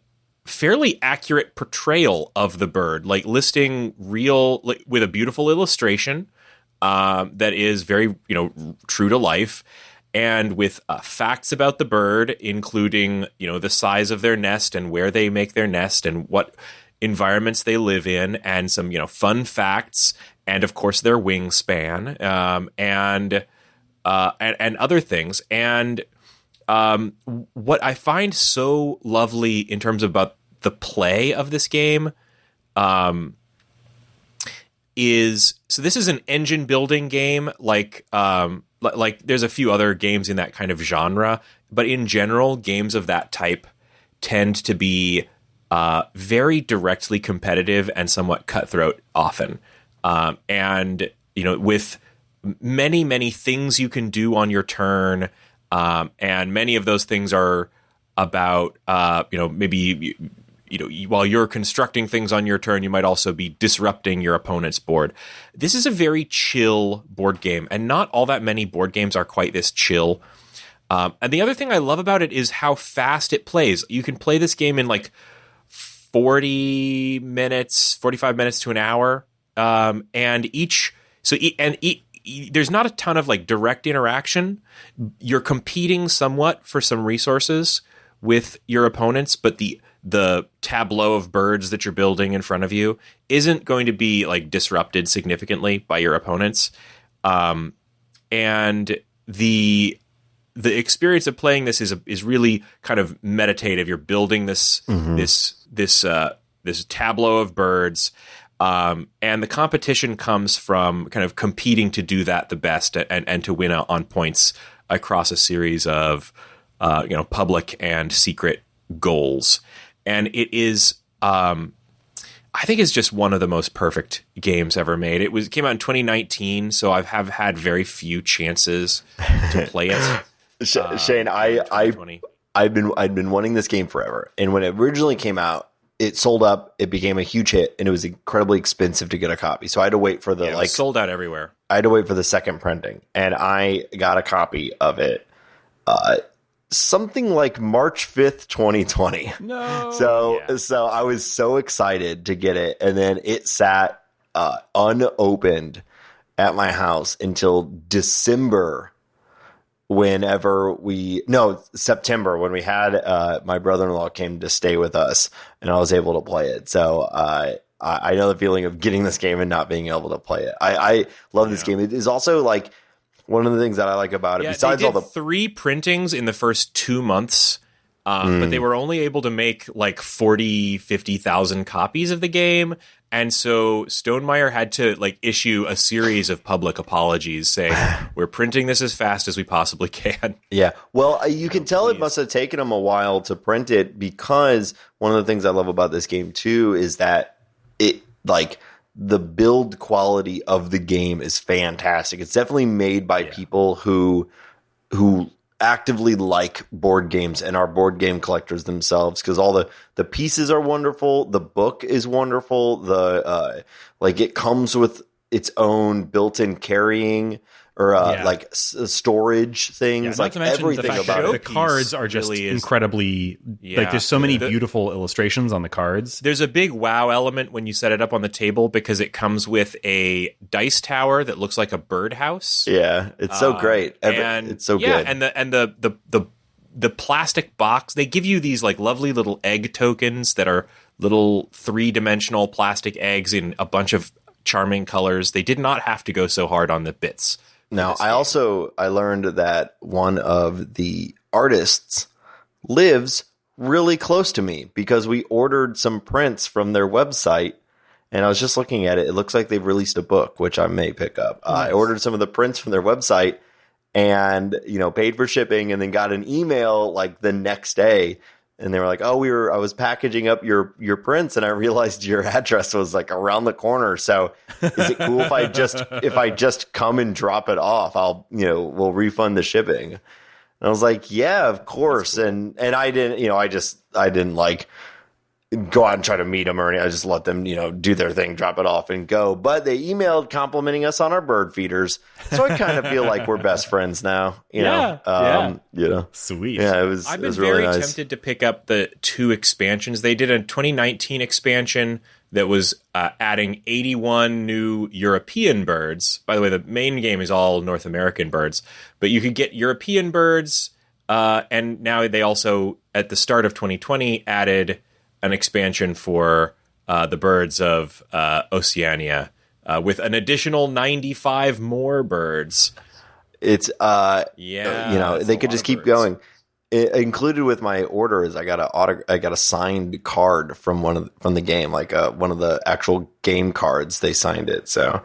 fairly accurate portrayal of the bird, like listing with a beautiful illustration that is very true to life, and with facts about the bird, including the size of their nest and where they make their nest and what environments they live in, and some fun facts, and of course their wingspan, and other things. And what I find so lovely in terms of about the play of this game is, so this is an engine building game, like there's a few other games in that kind of genre, but in general, games of that type tend to be very directly competitive and somewhat cutthroat often. And with many things you can do on your turn. And many of those things are about, maybe, while you're constructing things on your turn, you might also be disrupting your opponent's board. This is a very chill board game, and not all that many board games are quite this chill. And the other thing I love about it is how fast it plays. You can play this game in like 45 minutes to an hour. There's not a ton of like direct interaction. You're competing somewhat for some resources with your opponents, but the tableau of birds that you're building in front of you isn't going to be like disrupted significantly by your opponents. And the experience of playing this is really kind of meditative. You're building this tableau of birds. And the competition comes from kind of competing to do that the best and to win on points across a series of public and secret goals. And it is, I think it's just one of the most perfect games ever made. It came out in 2019, so I have had very few chances to play it. Shane, I'd been wanting this game forever, and when it originally came out, it sold up. It became a huge hit, and it was incredibly expensive to get a copy. So I had to wait for the it was sold out everywhere. I had to wait for the second printing, and I got a copy of it. Something like March 5th, 2020. No. So I was so excited to get it, and then it sat unopened at my house until September when we had my brother-in-law came to stay with us, and I was able to play it. So I know the feeling of getting this game and not being able to play it. I love this game. It is also like one of the things that I like about it, besides they did all the 3 printings in the first 2 months, but they were only able to make like 50,000 copies of the game. And so Stonemaier had to like issue a series of public apologies saying, we're printing this as fast as we possibly can. Yeah. Well, you can tell it must have taken them a while to print it, because one of the things I love about this game too is that it like the build quality of the game is fantastic. It's definitely made by people who actively like board games and are board game collectors themselves, because all the pieces are wonderful. The book is wonderful. The it comes with its own built-in carrying or storage things. Not to mention everything the fact about that it. the cards are just really is incredibly like there's so many beautiful illustrations on the cards. There's a big wow element when you set it up on the table, because it comes with a dice tower that looks like a birdhouse. Yeah, it's so great. It's so good. And the plastic box, they give you these like lovely little egg tokens that are little 3-dimensional plastic eggs in a bunch of charming colors. They did not have to go so hard on the bits. Now, I learned that one of the artists lives really close to me, because we ordered some prints from their website, and I was just looking at it. It looks like they've released a book, which I may pick up. Nice. I ordered some of the prints from their website and, paid for shipping, and then got an email like the next day. And they were like, "Oh, I was packaging up your prints, and I realized your address was like around the corner. So, is it cool if I just come and drop it off? We'll refund the shipping." And I was like, "Yeah, of course." Cool. And I didn't, I didn't like go out and try to meet them or anything. I just let them, do their thing, drop it off, and go. But they emailed complimenting us on our bird feeders, so I kind of feel like we're best friends now. Sweet. Yeah, it was. I've been really very nice. tempted to pick up the 2 expansions. They did a 2019 expansion that was adding 81 new European birds. By the way, the main game is all North American birds, but you could get European birds. And now they also, at the start of 2020, added an expansion for the birds of Oceania with an additional 95 more birds. It's they could just keep going. Included with my order is I got a signed card from from the game, like one of the actual game cards. They signed it, so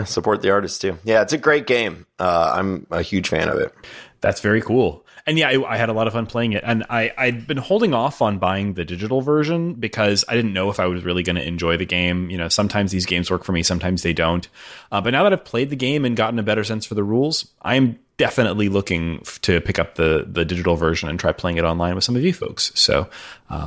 support the artist too. Yeah, it's a great game. I'm a huge fan of it. That's very cool. And yeah, I had a lot of fun playing it. And I'd been holding off on buying the digital version because I didn't know if I was really going to enjoy the game. Sometimes these games work for me, sometimes they don't. But now that I've played the game and gotten a better sense for the rules, I'm definitely looking to pick up the digital version and try playing it online with some of you folks. So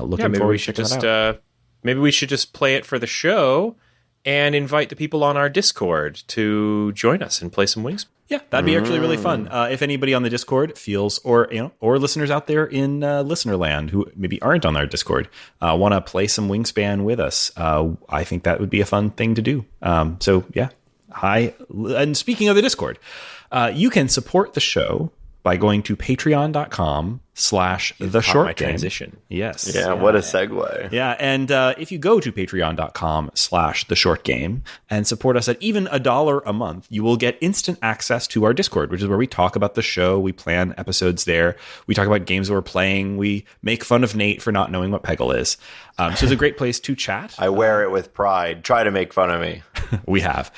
looking forward to checking it out. Maybe we should just play it for the show and invite the people on our Discord to join us and play some Wingspan. Yeah, that'd be actually really fun. If anybody on the Discord feels, or listeners out there in Listenerland who maybe aren't on our Discord, want to play some Wingspan with us, I think that would be a fun thing to do. So yeah, hi. And speaking of the Discord, you can support the show by going to patreon.com the my short game. transition. Yes. Yeah, what a segue. Yeah, and if you go to patreon.com/the short game and support us at even $1 a month, you will get instant access to our Discord, which is where we talk about the show. We plan episodes there. We talk about games that we're playing. We make fun of Nate for not knowing what Peggle is. So it's a great place to chat. I wear it with pride. Try to make fun of me. We have.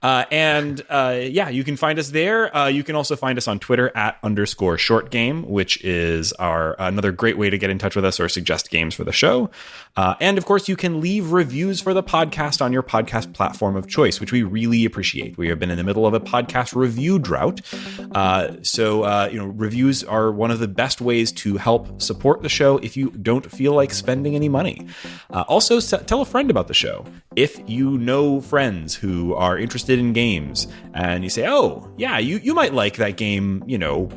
You can find us there. You can also find us on Twitter at _shortgame, which is our another great way to get in touch with us or suggest games for the show. And of course, you can leave reviews for the podcast on your podcast platform of choice, which we really appreciate. We have been in the middle of a podcast review drought. Reviews are one of the best ways to help support the show if you don't feel like spending any money. Also, tell a friend about the show. If you know friends who are interested in games and you say, oh, yeah, you might like that game,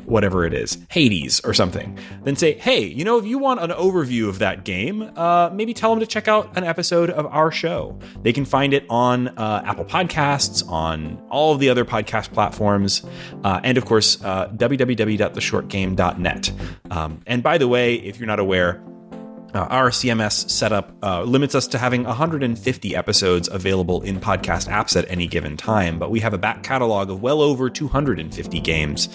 whatever it is, Hades or something, then say, hey, if you want an overview of that game, maybe tell them to check out an episode of our show. They can find it on Apple Podcasts, on all of the other podcast platforms, and of course, www.theshortgame.net. And by the way, if you're not aware, our CMS setup limits us to having 150 episodes available in podcast apps at any given time, but we have a back catalog of well over 250 games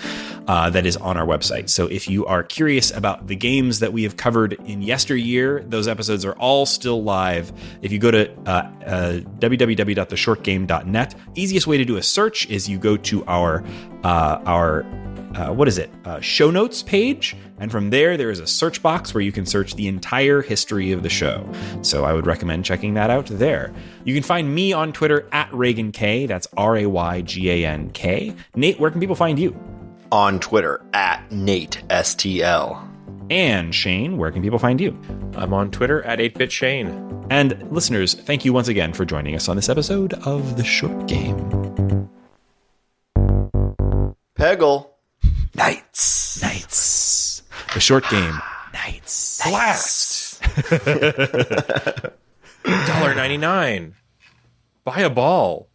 that is on our website. So if you are curious about the games that we have covered in yesteryear, those episodes are all still live. If you go to www.theshortgame.net, easiest way to do a search is you go to our show notes page. And from there is a search box where you can search the entire history of the show. So I would recommend checking that out there. You can find me on Twitter at RayganK. That's RayGanK. Nate, where can people find you? On Twitter at NateSTL. And Shane, where can people find you? I'm on Twitter at 8BitShane. And listeners, thank you once again for joining us on this episode of The Short Game. Peggle. Nights. The Short Game. Nights. Blast. $1.99. Buy a ball.